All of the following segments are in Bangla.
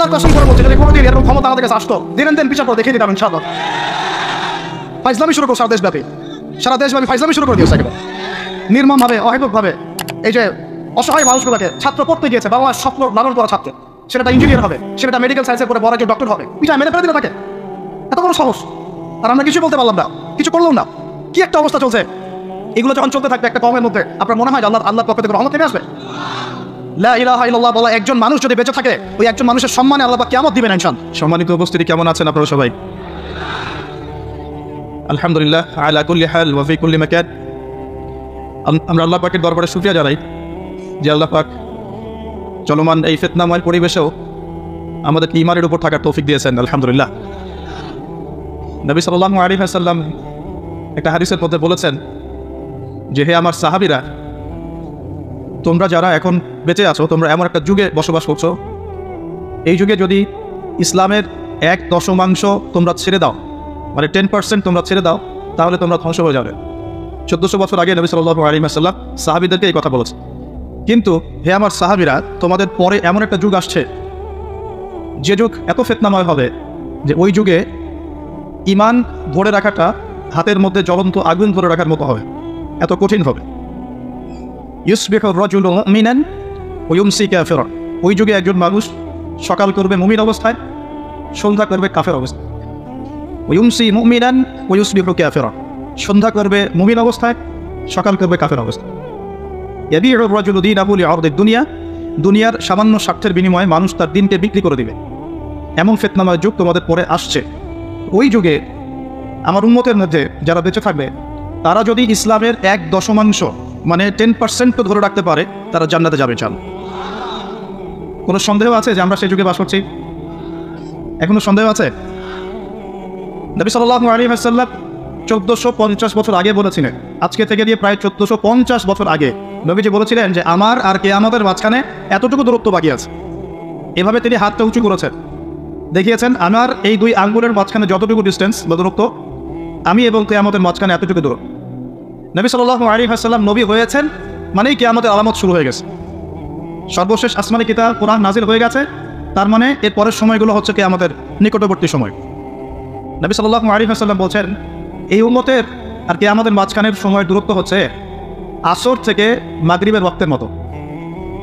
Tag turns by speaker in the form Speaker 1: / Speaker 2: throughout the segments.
Speaker 1: আল্লাহর কসম করে বলছি যদি কোনোদিন এরকম ক্ষমতা আমাদের কাছে আসতো দিনের দিন বিচার করে দেখিয়ে দিতাম ইনশাআল্লাহ। ফাইজলামি শুরু করো সারা দেশব্যাপী ফাইজলামি শুরু করে দিয়েছে একেবারে নির্মমভাবে, অহেতুকভাবে। এই যে অসহায় মানুষগুলোকে ছাত্র পড়তে গিয়েছে, বাবা মার স্বপ্ন লালন করা ছাত্র, সেটা ইঞ্জিনিয়ার হবে, সেটা মেডিকেল সায়েন্সে পড়ে বড় কেউ ডক্টর হবে, পিঠা মেরে ফেলে দিলে তাকে। এত বড় সাহস! আর আমরা কিছু বলতে পারলাম না, কিছু করলাম না। কি একটা অবস্থা চলছে! এগুলো যখন চলতে থাকবে একটা কমের মধ্যে, আপনার মনে হয় আল্লাহর পক্ষ থেকে রহমত নেমে আসবে? লা ইলাহা ইল্লাল্লাহ বলা একজন মানুষ যদি বেঁচে থাকে, ওই একজন মানুষের সম্মানে আল্লাহ পাক কিয়ামত দিবেন ইনশাআল্লাহ। সম্মানিত উপস্থিতি, কেমন আছেন আপনারা সবাই? আলহামদুলিল্লাহ আলা কুল্লি হাল ওয়া ফি কুল্লি মাকান। আমরা আল্লাহ পাকের দরবারে শুকরিয়া জানাই যে আল্লাহ পাক চলমান এই ফিতনাময় পরিবেশেও আমাদেরকে ঈমানের উপর থাকার তৌফিক দিয়েছেন, আলহামদুলিল্লাহ। নবী সাল্লাল্লাহু আলাইহি ওয়াসাল্লাম একটা হাদিসের মধ্যে বলেছেন যে, হে আমার সাহাবীরা, তোমরা যারা এখন বেঁচে আছো, তোমরা এমন একটা যুগে বসবাস করছো, এই যুগে যদি ইসলামের 1/10 তোমরা ছেড়ে দাও, মানে 10% তোমরা ছেড়ে দাও, তাহলে তোমরা ধ্বংস হয়ে যাবে। 1400 বছর আগে নবী সাল্লাল্লাহু আলাইহি ওয়াসাল্লাম সাহাবীদেরকে এই কথা বলেছে। কিন্তু হে আমার সাহাবীরা, তোমাদের পরে এমন একটা যুগ আসছে, যে যুগ এত ফিতনাময় হবে যে ওই যুগে ঈমান ধরে রাখাটা হাতের মধ্যে জ্বলন্ত আগুন ধরে রাখার মতো হবে, এত কঠিন হবে। ইউসবিহু রাজুলু মুমিনান ওয়া ইউমসি কাফিরান। ওই যুগে একজন মানুষ সকাল করবে মুমিন অবস্থায়, সন্ধ্যা করবে কাফের অবস্থায়। ওয়া ইউমসি মুমিনান ওয়া ইউসবিহু কাফিরান। সন্ধ্যা করবে মুমিন অবস্থায়, সকাল করবে কাফের অবস্থায়। ইয়াবিউ রাজুলু দীনাহু লিআরদিদ দুনিয়া। দুনিয়ার সামান্য স্বার্থের বিনিময়ে মানুষ তার দিনকে বিক্রি করে দিবে। এমন ফিতনাময় যুগ তোমাদের পরে আসছে। ওই যুগে আমার উম্মতের মধ্যে যারা বেঁচে থাকবে, তারা যদি ইসলামের 1/10 মানে 10% ধরে রাখতে পারে, তারা জান্নাতে যাবে। চাল কোনো সন্দেহ আছে যে আমরা সেই যুগে বাস করছি? এখনো সন্দেহ আছে? নবী সাল্লাল্লাহু আলাইহি ওয়াসাল্লাম 1450 বছর আগে বলেছিলেন, আজকে থেকে দিয়ে প্রায় 1450 বছর আগে নবীজি বলেছিলেন যে আমার আর কিয়ামতের মাঝখানে এতটুকু দূরত্ব বাকি আছে। এভাবে তিনি হাতটা উঁচু করেছেন, দেখিয়েছেন আমার এই 2 আঙ্গুলের মাঝখানে যতটুকু ডিস্টেন্স বা দূরত্ব, আমি এবং কিয়ামতের মাঝখানে এতটুকু দূর। নবী সাল্লাল্লাহু আলাইহি ওয়াসাল্লাম নবী হয়েছেন মানেই কিয়ামতের আলামত শুরু হয়ে গেছে। সর্বশেষ আসমানি কিতাব কোরআন নাজিল হয়ে গেছে, তার মানে এর পরের সময়গুলো হচ্ছে কিয়ামতের নিকটবর্তী সময়। নবী সাল্লাল্লাহু আলাইহি ওয়াসাল্লাম বলছেন, এই উম্মতের আর কিয়ামতের মাঝখানের সময়ের দূরত্ব হচ্ছে আসর থেকে মাগরিবের ওয়াক্তের মতো।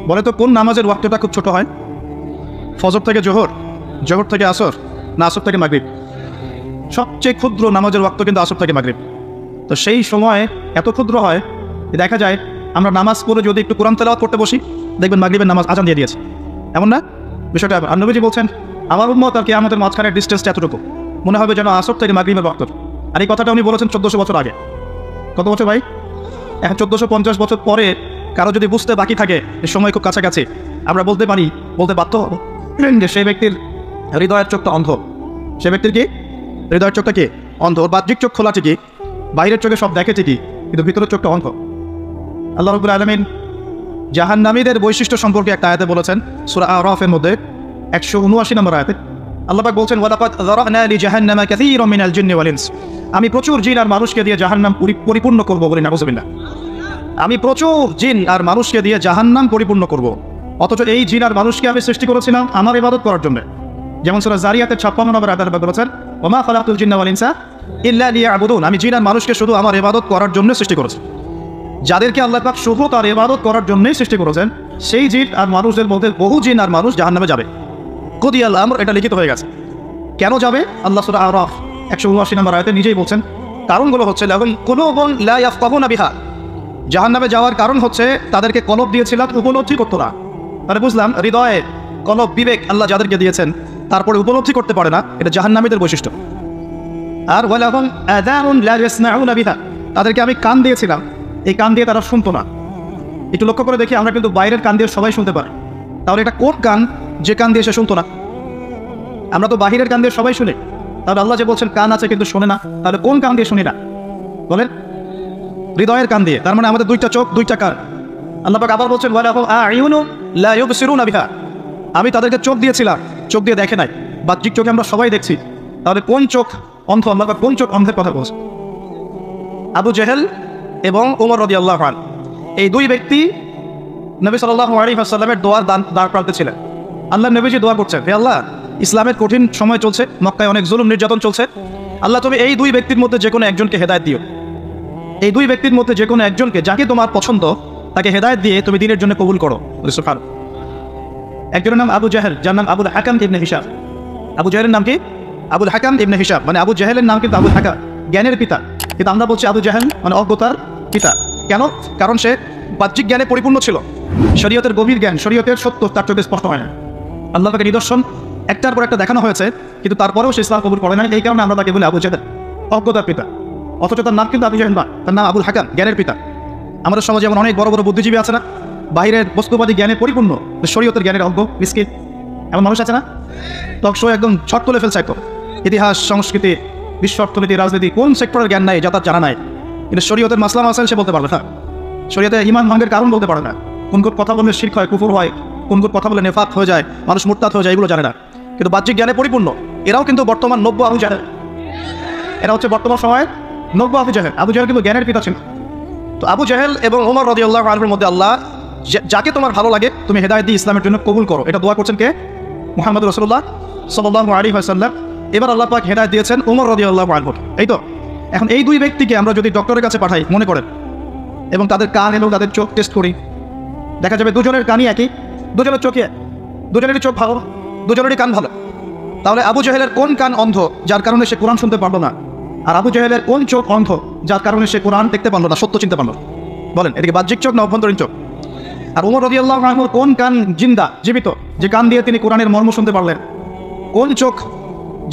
Speaker 1: বলে তো কোন নামাজের ওয়াক্তটা খুব ছোট হয়? ফজর থেকে জোহর, জোহর থেকে আসর, না আসর থেকে মাগরিব? সবচেয়ে ক্ষুদ্র নামাজের ওয়াক্ত কিন্তু আসর থেকে মাগরিব। তো সেই সময় এত ক্ষুদ্র হয়, দেখা যায় আমরা নামাজ পড়ে যদি একটু কোরআন তেলাওয়াত করতে বসি, দেখবেন মাগরিবের নামাজ আজান দিয়ে দিয়েছে, এমন না বিষয়টা? আর নবীজি বলছেন আমার উম্মত আর কিয়ামতের মাঝখানের ডিস্টেন্সটা এতটুকু, মনে হবে যেন আসর থেকে মাগরিবের ওয়াক্ত। আর এই কথাটা উনি বলেছেন 1400 বছর আগে। কত বছর ভাই? এখন 1450 বছর পরে কারো যদি বুঝতে বাকি থাকে এই সময় খুব কাছাকাছি, আমরা বলতে বাধ্য হব যে সেই ব্যক্তির হৃদয়ের চোখটা অন্ধ। সে ব্যক্তির কি হৃদয়ের চোখটা কি অন্ধ? ওর বাহ্যিক চোখ খোলা ঠিকই, বাইরের চোখে সব দেখে ঠিকই, কিন্তু ভিতরের চোখটা অন্ধ। আল্লাহ রাব্বুল আলামিন জাহান্নামীদের বৈশিষ্ট্য সম্পর্কে একটা আয়াতে বলেছেন, সূরা আরাফের মধ্যে 179 নম্বর আয়াতে আল্লাহ পাক বলছেন, ওয়ালাকাদ যারানা লিজাহান্নামা কাসীরাম মিনাল জিন্নি ওয়াল ইনস। আমি প্রচুর জিন আর মানুষকে দিয়ে জাহান্নাম পরিপূর্ণ করব, বলি নাউযুবিল্লাহ। আমি প্রচুর জিন আর মানুষকে দিয়ে জাহান্নাম পরিপূর্ণ করব, অথচ এই জিন আর মানুষকে আমি সৃষ্টি করেছিলাম আমার ইবাদত করার জন্য। যেমন সূরা জারিয়াতের 56 নম্বর আয়াতে আল্লাহ বলেছেন, ওমা খালাকতুল জিন্না ওয়াল ইনসা ইল্লা লিয়াবুদুন। আমি জিন আর মানুষকে শুধু আমার ইবাদত করার জন্য সৃষ্টি করেছি। যাদেরকে আল্লাহ পাক শুধু তার ইবাদত করার জন্যই সৃষ্টি করেছেন, সেই জিন আর মানুষদের মধ্যে বহু জিন আর মানুষ জাহান্নামে যাবে। কুদিয়াল আমর, এটা লিখিত হয়ে গেছে। কেন যাবে? আল্লাহ সূরা আরাফ 179 নম্বর আয়াতে নিজেই বলছেন, কারণগুলো হচ্ছে লাহুম কুলুবুন লা ইয়াফকাহুনা বিহা। জাহান্নামে যাওয়ার কারণ হচ্ছে তাদেরকে কলব দিয়েছিলাম, উপলব্ধি করতো না। মানে বুঝলাম হৃদয়ে কলব, বিবেক আল্লাহ যাদেরকে দিয়েছেন তারপরে উপলব্ধি করতে পারে না, এটা জাহান্নামীদের বৈশিষ্ট্য। আর ওয়ালাহুম আযানুন লা ইয়াসমাউনা বিহা, তাদেরকে আমি কান দিয়েছিলাম, এই কান দিয়ে তারা শুনতো না। একটু লক্ষ্য করে দেখি, আমরা কিন্তু বাইরের কান দিয়ে সবাই শুনতে পারি, তাহলে এটা কোন কান যে কান দিয়ে সে শুনতো না? আমরা তো বাহিরের কান দিয়ে সবাই শুনি, তাহলে আল্লাহ যে বলছেন কান আছে কিন্তু শোনে না, তাহলে কোন কান দিয়ে শুনি না? বলেন, হৃদয়ের কান দিয়ে। তার মানে আমাদের 2টা চোখ, 2টা কান। আল্লাহ পাক আবার বলছেন, ওয়ালাহুম আ'য়ুনুন লা ইউবসিরুনা বিহা। আমি তাদেরকে চোখ দিয়েছিলাম, চোখ দিয়ে দেখে নাই। বাহ্যিক চোখে আমরা সবাই দেখছি, তাহলে কোন চোখ অন্ধ? আল্লাহ পাক কোন চোখ অন্ধের কথা বলছে? আবু জেহেল এবং ওমর রাদিয়াল্লাহু আনহু, এই 2 ব্যক্তি নবী সাল্লাল্লাহু আলাইহি ওয়াসাল্লামের দোয়ার দ্বার প্রান্তে ছিলেন। আল্লাহ নবীজি দোয়া করছেন, হে আল্লাহ, ইসলামের কঠিন সময় চলছে, মক্কায় অনেক জুলুম নির্যাতন চলছে, আল্লাহ তুমি এই দুই ব্যক্তির মধ্যে যে কোনো একজনকে হেদায়েত দিও। এই দুই ব্যক্তির মধ্যে যে কোনো একজনকে, যাকে তোমার পছন্দ, তাকে হেদায়েত দিয়ে তুমি দিনের জন্য কবুল করো। সুবহান। একজনের নাম আবু জাহেল, যার নাম আবুল হাকাম ইবনে হিশাম। আবু জাহেলের নাম কি? আবুল হাকাম ইবনে হিশাম, মানে আবু জাহেলের নাম কিন্তু আবুল হাকাম, জ্ঞানের পিতা, কিন্তু আমরা বলছি আবু জাহেল মানে অজ্ঞতার পিতা। কেন? কারণ সে বাহ্যিক জ্ঞানে পরিপূর্ণ ছিল, শরীয়তের গভীর জ্ঞান, শরীয়তের সত্য তার চোখে স্পষ্ট হয় না। আল্লাহ তাকে নিদর্শন একটার পর একটা দেখানো হয়েছে, কিন্তু তারপরেও সে ইসলাম কবুল করে না। এই কারণে আমরা তাকে বলি আবু জাহেল, অজ্ঞতার পিতা। অথচ তার নাম কিন্তু আবু জাহেল না, তার নাম আবুল হাকাম, জ্ঞানের পিতা। আমাদের সমাজে এমন অনেক বড় বড় বুদ্ধিজীবী আছে না, বাইরের বস্তুবাদী জ্ঞানে পরিপূর্ণ, শরীয়তের জ্ঞানের অজ্ঞ মিসকিন, এমন মানুষ আছে না? টক শো একদম ছট তুলে ফেলছে, একদম ইতিহাস, সংস্কৃতি, বিশ্ব অর্থনীতি, রাজনীতি, কোন সেক্টরের জ্ঞান নাই যা তার জানা নাই, কিন্তু শরীয়তের মাসলা মাসাইল সে বলতে পারবে না। শরীয়তে ঈমান ভঙ্গের কারণ বলতে পারে না, কোন কোন কথা বললে শিরক হয়, কুফর হয়, কোন কোন কথা বলে নেফাক হয়ে যায়, মানুষ মুরতাদ হয়ে যায়, এগুলো জানে না। কিন্তু বাহ্যিক জ্ঞানে পরিপূর্ণ এরাও কিন্তু বর্তমান নব্য আবু জাহেল। এরা হচ্ছে বর্তমান সময়ে নব্য আবু জাহেল। আবু জাহেল কিন্তু জ্ঞানের পিতা ছিল। তো আবু জাহেল এবং ওমর রাদিয়াল্লাহু আনহুর মধ্যে আল্লাহ যাকে তোমার ভালো লাগে তুমি হেদায়েত দিয়ে ইসলামের জন্য কবুল করো, এটা দোয়া করছেন কে? মুহাম্মদ রাসূলুল্লাহ সাল্লাল্লাহু আলাইহি ওয়াসাল্লাম। এবার আল্লাহ পাক হেদায়েত দিয়েছেন ওমর রাদিয়াল্লাহু আনহু। এই তো, এখন এই দুই ব্যক্তিকে আমরা যদি ডক্টরের কাছে পাঠাই, মনে করেন, এবং তাদের কান এবং তাদের চোখ টেস্ট করি, দেখা যাবে দুজনের কানই একই, দুজনের চোখে, দুজনেরই চোখ ভালো, দুজনেরই কান ভালো। তাহলে আবু জাহেলের কোন কান অন্ধ যার কারণে সে কোরআন শুনতে পারলো না, আর আবু জাহেলের কোন চোখ অন্ধ যার কারণে সে কোরআন দেখতে পারলো না, সত্য চিনতে পারলো? বলেন, এদিকে বাহ্যিক চোখ না অভ্যন্তরীণ চোখ? আর ওমর রাদিয়াল্লাহু আনহুর কোন কান জিন্দা, জীবিত, যে কান দিয়ে তিনি কোরআনের মর্ম শুনতে পারলেন? কোন চোখ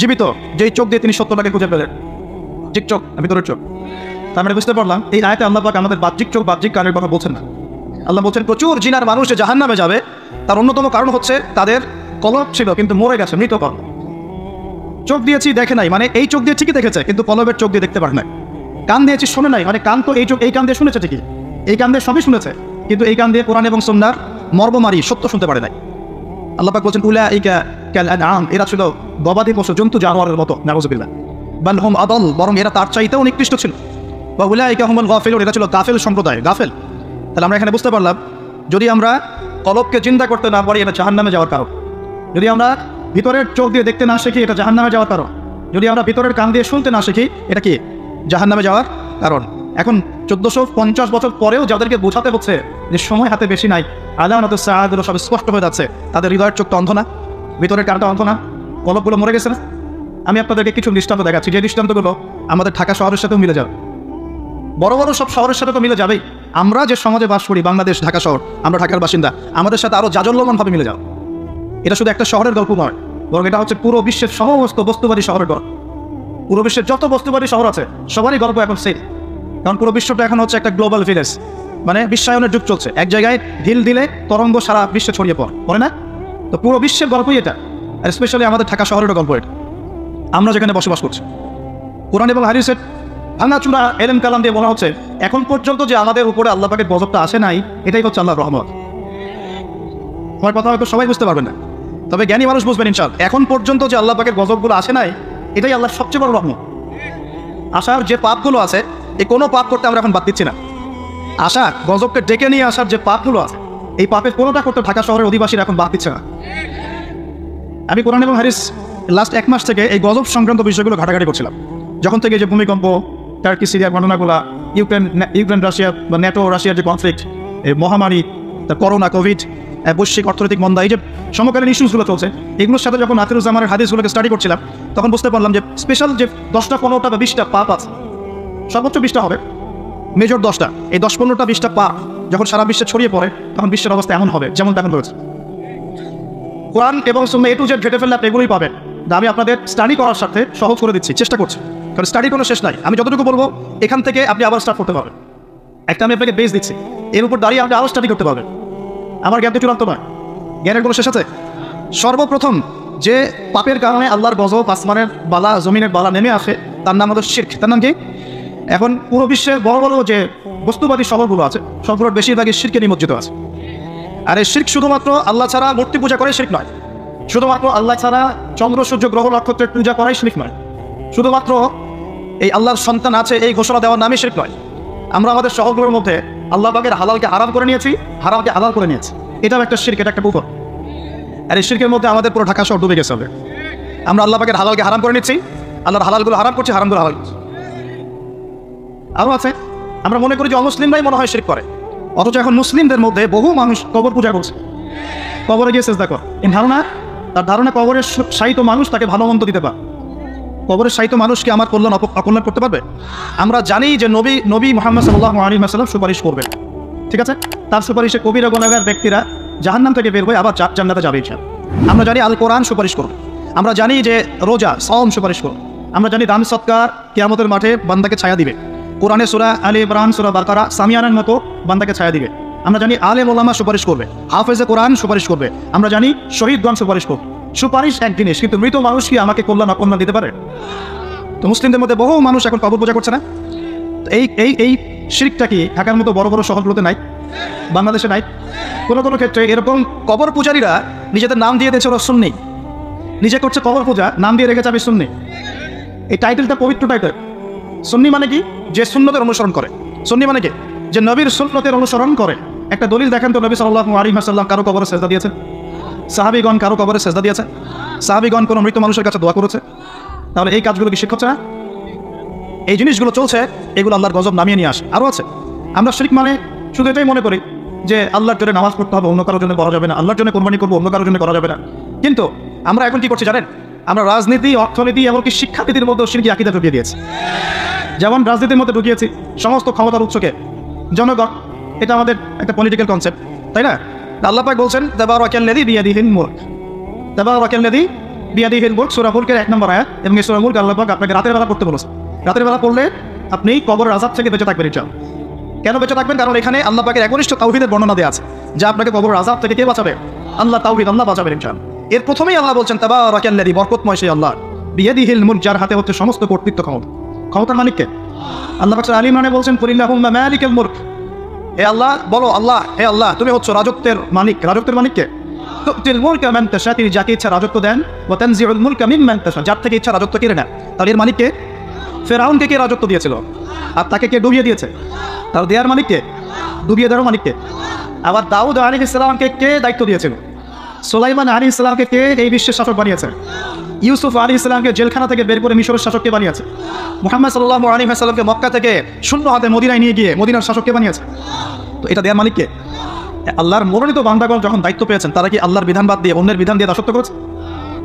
Speaker 1: জীবিত, যেই চোখ দিয়ে তিনি সত্যটাকে খুঁজে পেলেন? বাহ্যিক চোখ না ভিতরের চোখ? তার মানে বুঝতে পারলাম এই আয়াতে আল্লাহ পাক আমাদের বাহ্যিক চোখ, বাহ্যিক কানের কথা বলছেন না। আল্লাহ বলছেন প্রচুর জিনার মানুষ যে জাহান্নামে যাবে, তার অন্যতম কারণ হচ্ছে তাদের কলব ছিল কিন্তু মরে গেছে, মৃত কলব। চোখ দিয়েছি দেখে নাই, মানে এই চোখ দিয়ে ঠিকই দেখেছে কিন্তু কলবের চোখ দিয়ে দেখতে পারে নাই। কান দিয়েছি শোনে নাই, মানে কান তো এই চোখ, এই কান দিয়ে শুনেছে ঠিকই, এই কান দিয়ে সবই শুনেছে, কিন্তু এই কান দিয়ে কোরআন এবং সুন্নাহর মর্মমারি সত্য শুনতে পারে নাই। আল্লাহ পাক বলছেন উলাইকা কাল আনআম, এরা ছিল গবাদি পশু, জন্তু, জানোয়ারের মতো, নাউযুবিল্লাহ। বাল হুম আদাল, বরং এরা তার চাইতেও নিকৃষ্ট ছিল। বা উলাইকা হুমুল গাফিলুন, এরা ছিল গাফেল সম্প্রদায়, গাফেল। তাহলে আমরা এখানে বুঝতে পারলাম, যদি আমরা কলবকে চিন্তা করতে না পারি, এটা জাহান্নামে যাওয়ার কারণ। যদি আমরা ভিতরের চোখ দিয়ে দেখতে না শিখি, এটা জাহান্নামে যাওয়ার কারণ। যদি আমরা ভিতরের কান দিয়ে শুনতে না শিখি, এটা কি? জাহান্নামে যাওয়ার কারণ। এখন 1450 বছর পরেও যাদেরকে বোঝাতে হচ্ছে যে সময় হাতে বেশি নাই, আলামাতুস সাআগুলো সব স্পষ্ট হয়ে যাচ্ছে, তাদের হৃদয়ের চোখটা অন্ধ না, ভিতরের কানটা অন্ধ না, কলবগুলো মরে গেছে না? আমি আপনাদেরকে কিছু দৃষ্টান্ত দেখাচ্ছি, যে দৃষ্টান্তগুলো আমাদের ঢাকা শহরের সাথেও মিলে যাবে, বড় বড় সব শহরের সাথে তো মিলে যাবেই। আমরা যে সমাজে বাস করি, বাংলাদেশ, ঢাকা শহর, আমরা ঢাকার বাসিন্দা, আমাদের সাথে আরও জাজল্যমানভাবে মিলে যাও। এটা শুধু একটা শহরের গল্প নয়, বরং এটা হচ্ছে পুরো বিশ্বের সমস্ত বস্তুবাদী শহরের গল্প। পুরো বিশ্বের যত বস্তুবাদী শহর আছে সবারই গল্প এখন সেই, কারণ পুরো বিশ্বটা এখন হচ্ছে একটা গ্লোবাল ভিলেজ, মানে বিশ্বায়নের যুগ চলছে। এক জায়গায় ঢিল দিলে তরঙ্গ সারা বিশ্বে ছড়িয়ে পড়ে না? তো পুরো বিশ্বের গল্পই এটা, আর স্পেশালি আমাদের ঢাকা শহরের গল্প এটা, আমরা যেখানে বসবাস করছি। কোরআন এবং হাদিসের ভাঙাচুরা এলেম কালাম দিয়ে বলা হচ্ছে, এখন পর্যন্ত যে আমাদের উপরে আল্লাহ পাকের গজবটা আসে নাই, এটাই হচ্ছে আল্লাহর রহমত। আমার কথা হয়তো সবাই বুঝতে পারবেন না, তবে জ্ঞানী মানুষ বুঝবেন ইনশাআল্লাহ। এখন পর্যন্ত যে আল্লাহ পাকের গজবগুলো আসে নাই, এটাই আল্লাহর সবচেয়ে বড় রহমত। আসার যে পাপগুলো আছে, এই কোনো পাপ করতে আমরা এখন বাদ দিচ্ছি না। আসা গজবকে ডেকে নিয়ে আসার যে পাপগুলো আছে, এই পাপের কোনোটা করতে ঢাকা শহরের অধিবাসীরা এখন বাদ দিচ্ছে না। আমি কোরআন এবং হাদিস লাস্ট 1 মাস থেকে এই গজব সংক্রান্ত বিষয়গুলো ঘাটাঘাটি করছিলাম। যখন থেকে যে ভূমিকম্প, টার্কি সিরিয়ার ঘটনাগুলো, ইউক্রেন রাশিয়া বা ন্যাটো রাশিয়ার যে কনফ্লিক্ট, এই মহামারী, করোনা, কোভিড, বৈশ্বিক অর্থনৈতিক মন্দা, এই যে সমকালীন ইস্যুসগুলো চলছে, এগুলোর সাথে যখন আখিরুজ্জামানের হাদিসগুলোকে স্টাডি করছিলাম, তখন বুঝতে পারলাম যে স্পেশাল যে 10টা 15টা বা 20টা পাপ আছে, সর্বোচ্চ 20টা হবে, মেজর 10টা, এই 10-15টা 20টা পাপ যখন সারা বিশ্বে ছড়িয়ে পড়ে, তখন বিশ্বের অবস্থা এমন হবে যেমন তেমন রয়েছে। কোরআন এবং সুন্নাহ এ টু জেড ঘেটে ফেললে আপনি এগুলোই পাবেন। আমি আপনাদের স্টাডি করার সাথে সহজ করে দিচ্ছি, চেষ্টা করছি, কারণ স্টাডি কোনো শেষ নাই। আমি যতটুকু বলবো এখান থেকে আপনি আবার স্টার্ট করতে পারবেন। একটা আমি আপনাকে বেস দিচ্ছি, এর উপর দাঁড়িয়ে আপনি আরও স্টাডি করতে পারবেন। আমার জ্ঞান তো চূড়ান্ত নয়, জ্ঞানের কোনো শেষ আছে? সর্বপ্রথম যে পাপের কারণে আল্লাহর গজব, আসমানের বালা, জমিনের বালা নেমে আসে, তার নাম হলো শিরক। তার নাম কি? এখন পুরো বিশ্বের বড় বড় যে বস্তুবাদী শহরগুলো আছে, সবগুলোর বেশিরভাগই শিরকে নিমজ্জিত আছে। আর এই শিরক শুধুমাত্র আল্লাহ ছাড়া মূর্তি পূজা করে শিরক নয়, শুধুমাত্র আল্লাহ ছাড়া চন্দ্র সূর্য গ্রহ নক্ষত্রের পূজা করাই শিরক নয়, শুধুমাত্র এই আল্লাহর সন্তান আছে এই ঘোষণা দেওয়ার নামই শিরক নয়। আমরা আমাদের শহরগুলোর মধ্যে আল্লাহ পাকের হালালকে হারাম করে নিয়েছি, হারামকে হালাল করে নিয়েছি, এটাও একটা শিরক, এটা একটা কুফর। আর এই শিরকের মধ্যে আমাদের পুরো ঢাকা শহর ডুবে গেছে হবে। আমরা আল্লাহ পাকের হালালকে হারাম করে নিচ্ছি, আল্লাহর হালালগুলো হারাম করছি, হারামগুলো হালাল করছি। আরও আছে, আমরা মনে করি যে অমুসলিমরাই মনে হয় শিরক করে, অথচ এখন মুসলিমদের মধ্যে বহু মানুষ কবর পূজা করছে, কবরে গিয়ে সেজদা করে। এই ধারণা, তার ধারণা কবরের শায়িত মানুষ তাকে ভালো মন্দ দিতে পারে। কবরের শায়িত মানুষকে আমার কল্যাণ অকল্যাণ করতে পারবে? আমরা জানি যে নবী মুহাম্মদ সাল্লাল্লাহু আলাইহি ওয়াসাল্লাম সুপারিশ করবেন, ঠিক আছে? তার সুপারিশে কবিরা গুনাহগার ব্যক্তিরা জাহান্নাম থেকে বের হয়ে আবার জান্নাতে যাবে ইনশাআল্লাহ। আমরা জানি আল কোরআন সুপারিশ করবে, আমরা জানি যে রোজা সাওম সুপারিশ করবে, আমরা জানি দান সৎকার কিয়ামতের মাঠে বান্দাকে ছায়া দিবে, কোরআনে সূরা আলে ইমরান, সূরা বাকারা, সামিয়ানার মতো বান্দাকে ছায়া দিবে। আমরা জানি আলেম ওলামা সুপারিশ করবে, হাফেজে কোরআন সুপারিশ করবে, আমরা জানি শহীদগণ সুপারিশ করবে। সুপারিশ এক জিনিস, কিন্তু মৃত মানুষ কি আমাকে কল্যাণ অকল্যাণ দিতে পারে? তো মুসলিমদের মধ্যে বহু মানুষ এখন কবর পূজা করছে না? এই শিরকটা কি ঢাকার মতো বড় বড় শহরগুলোতে নাই? বাংলাদেশে নাই? কোনো কোনো ক্ষেত্রে এরকম কবর পূজারীরা নিজেদের নাম দিয়ে দিয়েছে ওরা সুন্নি, নিজে করছে কবর পূজা, নাম দিয়ে রেখেছে আমি সুন্নি। এই টাইটেলটা পবিত্র টাইটেল। সুন্নি মানে কি? যে সুন্নতের অনুসরণ করে। সুন্নি মানে কি? যে নবীর সুন্নতের অনুসরণ করে। একটা দলিল দেখেন তো, নবী সাল্লাল্লাহু আলাইহি ওয়াসাল্লাম কারো কবরে সেজদা দিয়েছেন? সাহাবীগণ কারো কবরে সেজদা দিয়েছেন? সাহাবীগণ কোনো মৃত মানুষের কাছে দোয়া করেছে? তাহলে এই কাজগুলো কি শিরক হচ্ছে না? এই জিনিসগুলো চলছে, এগুলো আল্লাহর গজব নামিয়ে নিয়ে আসে। আরও আছে, আমরা শিরক মানে শুধু এটাই মনে করি যে আল্লাহর জন্য নামাজ পড়তে হবে, অন্য কারোর জন্য করা যাবে না, আল্লাহর জন্য কোরবানি করবো, অন্য কারোর জন্য করা যাবে না। কিন্তু আমরা এখন কি করছি জানেন? আমরা রাজনীতি, অর্থনীতি, এমনকি শিক্ষানীতির মধ্যে শিরকি আকীদা ঢুকিয়ে দিয়েছি। যেমন রাজনীতির মধ্যে ঢুকিয়েছি সমস্ত ক্ষমতার উৎসকে জনগণ, এটা আমাদের একটা পলিটিক্যাল কনসেপ্ট, তাই না? আল্লাহ পাক বলছেন তাবারাকাল্লাযী বিয়াদিহিল মুলক, তাবারাকাল্লাযী বিয়াদিহিল মুলক, সূরা মুলকের 1 নম্বর আয়াত। এবং এই সূরা মুলক আল্লাহ পাক আপনাকে রাতের বেলা পড়তে বলেছেন। রাতের বেলা পড়লে আপনি কবরের আযাব থেকে বেঁচে থাকবেন ইনশাআল্লাহ। কেন বেঁচে থাকবেন? কারণ এখানে আল্লাহ পাকের একনিষ্ঠ তাওহীদের বর্ণনা দেওয়া আছে, যা আপনাকে কবরের আযাব থেকে কে বাঁচাবে? আল্লাহ, তাওহীদ, আল্লাহ বাঁচাবেন ইনশাআল্লাহ। এর প্রথমেই আল্লাহ বলছেন তাবারাকাল্লাযী, বরকতময় সেই আল্লাহ, বিয়াদিহিল মুলক, যার হাতে হচ্ছে সমস্ত কর্তৃত্ব ক্ষমতা। ক্ষমতার মালিককে আল্লাহ পাক সূরা আলী ইমরানে বলছেন কুলিল্লাহুম্মা মালিকাল মুলক, হে আল্লাহ বলো, আল্লাহ, হে আল্লাহ তুমি হচ্ছে রাজত্বের মালিক। রাজত্বের মালিককে? তুতিল মুলকা মান তাশা, তিনি যাকে ইচ্ছা রাজত্ব দেন, ওয়া তানজিউল মুলকা মিম্মান তাশা, যার থেকে ইচ্ছা রাজত্ব কেড়ে নেন। তাহলে এর মালিককে? ফেরাউনকে কে রাজত্ব দিয়েছিল আর তাকে কে ডুবিয়ে দিয়েছে? তার দেয়ার মালিককে? ডুবিয়ে দেওয়ার মালিককে? আবার দাউদ আলাইহিস সালামকে কে দায়িত্ব দিয়েছিল? সুলাইমান আলাইহিস সালামকে কে এই বিশ্বের শাসক বানিয়েছে? ইউসুফ আলাইহিস সালামকে জেলখানা থেকে বের করে মিশরের শাসককে বানিয়েছে? মুহাম্মদ সাল্লাল্লাহু আলাইহি ওয়াসাল্লামকে মক্কা থেকে শূন্য হাতে মদিনায় নিয়ে গিয়ে মদিনার শাসককে বানিয়েছে। তো এটা দেয়ার মালিককে? আল্লাহর মনোনীত বান্দাগণ যখন দায়িত্ব পেয়েছেন, তারা কি আল্লাহর বিধান বাদ দিয়ে অন্যের বিধান দিয়ে দাসত্ব করেছে?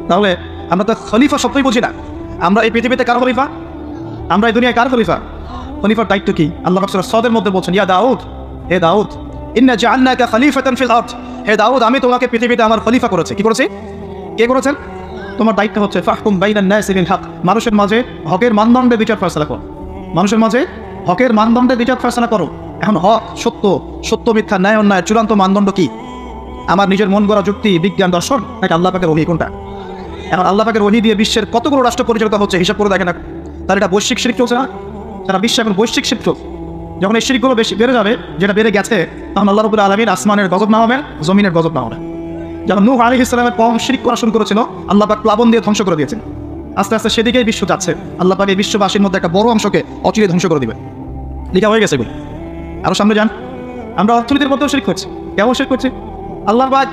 Speaker 1: তাহলে আমরা তো খলিফা শব্দই বুঝি না। আমরা এই পৃথিবীতে কার খলিফা? আমরা এই দুনিয়ায় কার খলিফা? খলিফার দায়িত্ব কি? আল্লাহ পাক সূরা সদের মধ্যে বলছেন, ইয়া দাউদ, হে দাউদ, ইন্না জাআলনাকা খলিফাতান ফিল আরদ, হে দাউদ আমি তোমাকে পৃথিবীতে আমার খলিফা করেছি। কি করেছি? কে করেছেন? তোমার দায়িত্ব হচ্ছে ফাহকুম বাইনান নাসি বিল হক, মানুষের মাঝে হকের মানদণ্ডে বিচার ফয়সালা করো। মানুষের মাঝে হকের মানদণ্ডে বিচার ফয়সালা করো। এখন হক, সত্য, সত্য মিথ্যা, ন্যায় অন্যায় চূড়ান্ত মানদণ্ড কি? আমার নিজের মন গড়া যুক্তি, বিজ্ঞান, দর্শন, নাকি আল্লাহ পাকের ওহী? কোনটা? এখন আল্লাহ পাকের ওহী দিয়ে বিশ্বের কতগুলো রাষ্ট্র পরিচালিত হচ্ছে হিসাব করে দেখেন না। তাহলে এটা বৈশ্বিক শিরক চলছে না? সারা বিশ্বে এখন বৈশ্বিক শিরক চলছে। যখন এই শিরকগুলো বেশি বেড়ে যাবে, যেটা বেড়ে গেছে, তখন আল্লাহ রাব্বুল আলামিন আসমানের গজব নামাবেন, জমিনের গজব নামাবেন। যখন নূহ আলাইহিস সালামের কওম শিরক করা শুরু করেছিল, আল্লাহ পাক প্লাবন দিয়ে ধ্বংস করে দিয়েছেন। আস্তে আস্তে সেদিকেই বিশ্ব যাচ্ছে। আল্লাহ পাক এই বিশ্ববাসীর মধ্যে একটা বড় অংশকে অচিরে ধ্বংস করে দিবেন। লেখা হয়ে গেছে এগুলো। আরও সামনে যান। আমরা অর্থনীতির মধ্যেও শিরক করছি। কেমন শিরক করছি? আল্লাহ পাক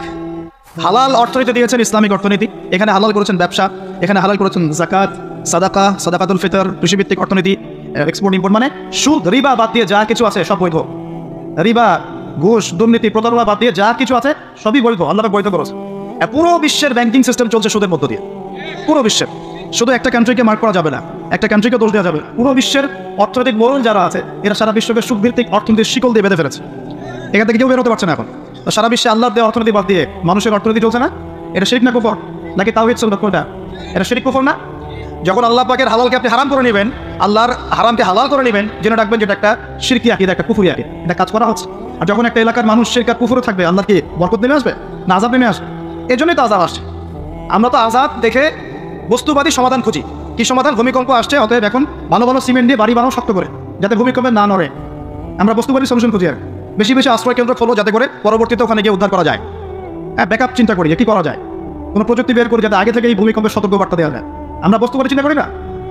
Speaker 1: হালাল অর্থনীতি দিয়েছেন, ইসলামিক অর্থনীতি। এখানে হালাল করেছেন ব্যবসা, এখানে হালাল করেছেন যাকাত, সাদাকা, সাদাকাতুল ফিতর, কৃষিভিত্তিক অর্থনীতি, এক্সপোর্ট ইম্পোর্ট, মানে সুদ, রিবা বাদ দিয়ে যা কিছু আছে সব বৈধ। রিবা, ঘুষ, দুর্নীতি, প্রতারণা বাদ দিয়ে যা কিছু আছে সবই বৈধ। আল্লাহ পাক বৈধ করেছে। পুরো বিশ্বের ব্যাংকিং সিস্টেম চলছে সুদের মধ্য দিয়ে। পুরো বিশ্বের, শুধু একটা কান্ট্রিকে মার্ক করা যাবে না, একটা কান্ট্রিকে দোষ দেওয়া যাবে। পুরো বিশ্বের অর্থনৈতিক মূল যারা আছে, এরা সারা বিশ্বকে সুদভিত্তিক অর্থনীতির শিকল দিয়ে বেঁধে ফেলেছে। এখান থেকে কেউ বেরোতে পারছে না এখন। সারা বিশ্বে আল্লাহর দেওয়া অর্থনীতি বাদ দিয়ে মানুষের অর্থনীতি চলছে না। এটা শিরক না কুফর? নাকি তাওহীদ সুন্নাত? কোনটা? এটা শিরক কুফর না? যখন আল্লাহ পাকের হালালকে আপনি হারাম করে নেবেন, আল্লাহর হারামকে হালাল করে নেবেন, জেনে রাখবেন যেটা একটা শিরকি আকীদা, একটা কুফরি আকীদা। এটা কাজ করা হচ্ছে। আর যখন একটা এলাকার মানুষ শিরক আর কুফরে থাকবে, আল্লাহ কি বরকত নেমে আসবে না আযাব নেমে আসবে? এই জন্যই তো আযাব আসছে। আমরা তো আযাব দেখে বস্তুবাদী সমাধান খুঁজি। কি সমাধান? ভূমিকম্প আসছে, অতএব এখন ভালো ভালো সিমেন্ট দিয়ে বাড়ি বানাও শক্ত করে, যাতে ভূমিকম্পে না নড়ে। আমরা বস্তুবাদী সলিউশন খুঁজি। আর বেশি বেশি আশ্রয় কেন্দ্র খোলো, যাতে করে পরবর্তীতে ওখানে গিয়ে উদ্ধার করা যায়। হ্যাঁ, ব্যাকআপ চিন্তা করি যে কী করা যায়, কোনো প্রযুক্তি বের করি যাতে আগে থেকে এই ভূমিকম্পের সতর্কবার্তা দেওয়া যায়। আমরা বস্তুবাদী চিন্তা করি না।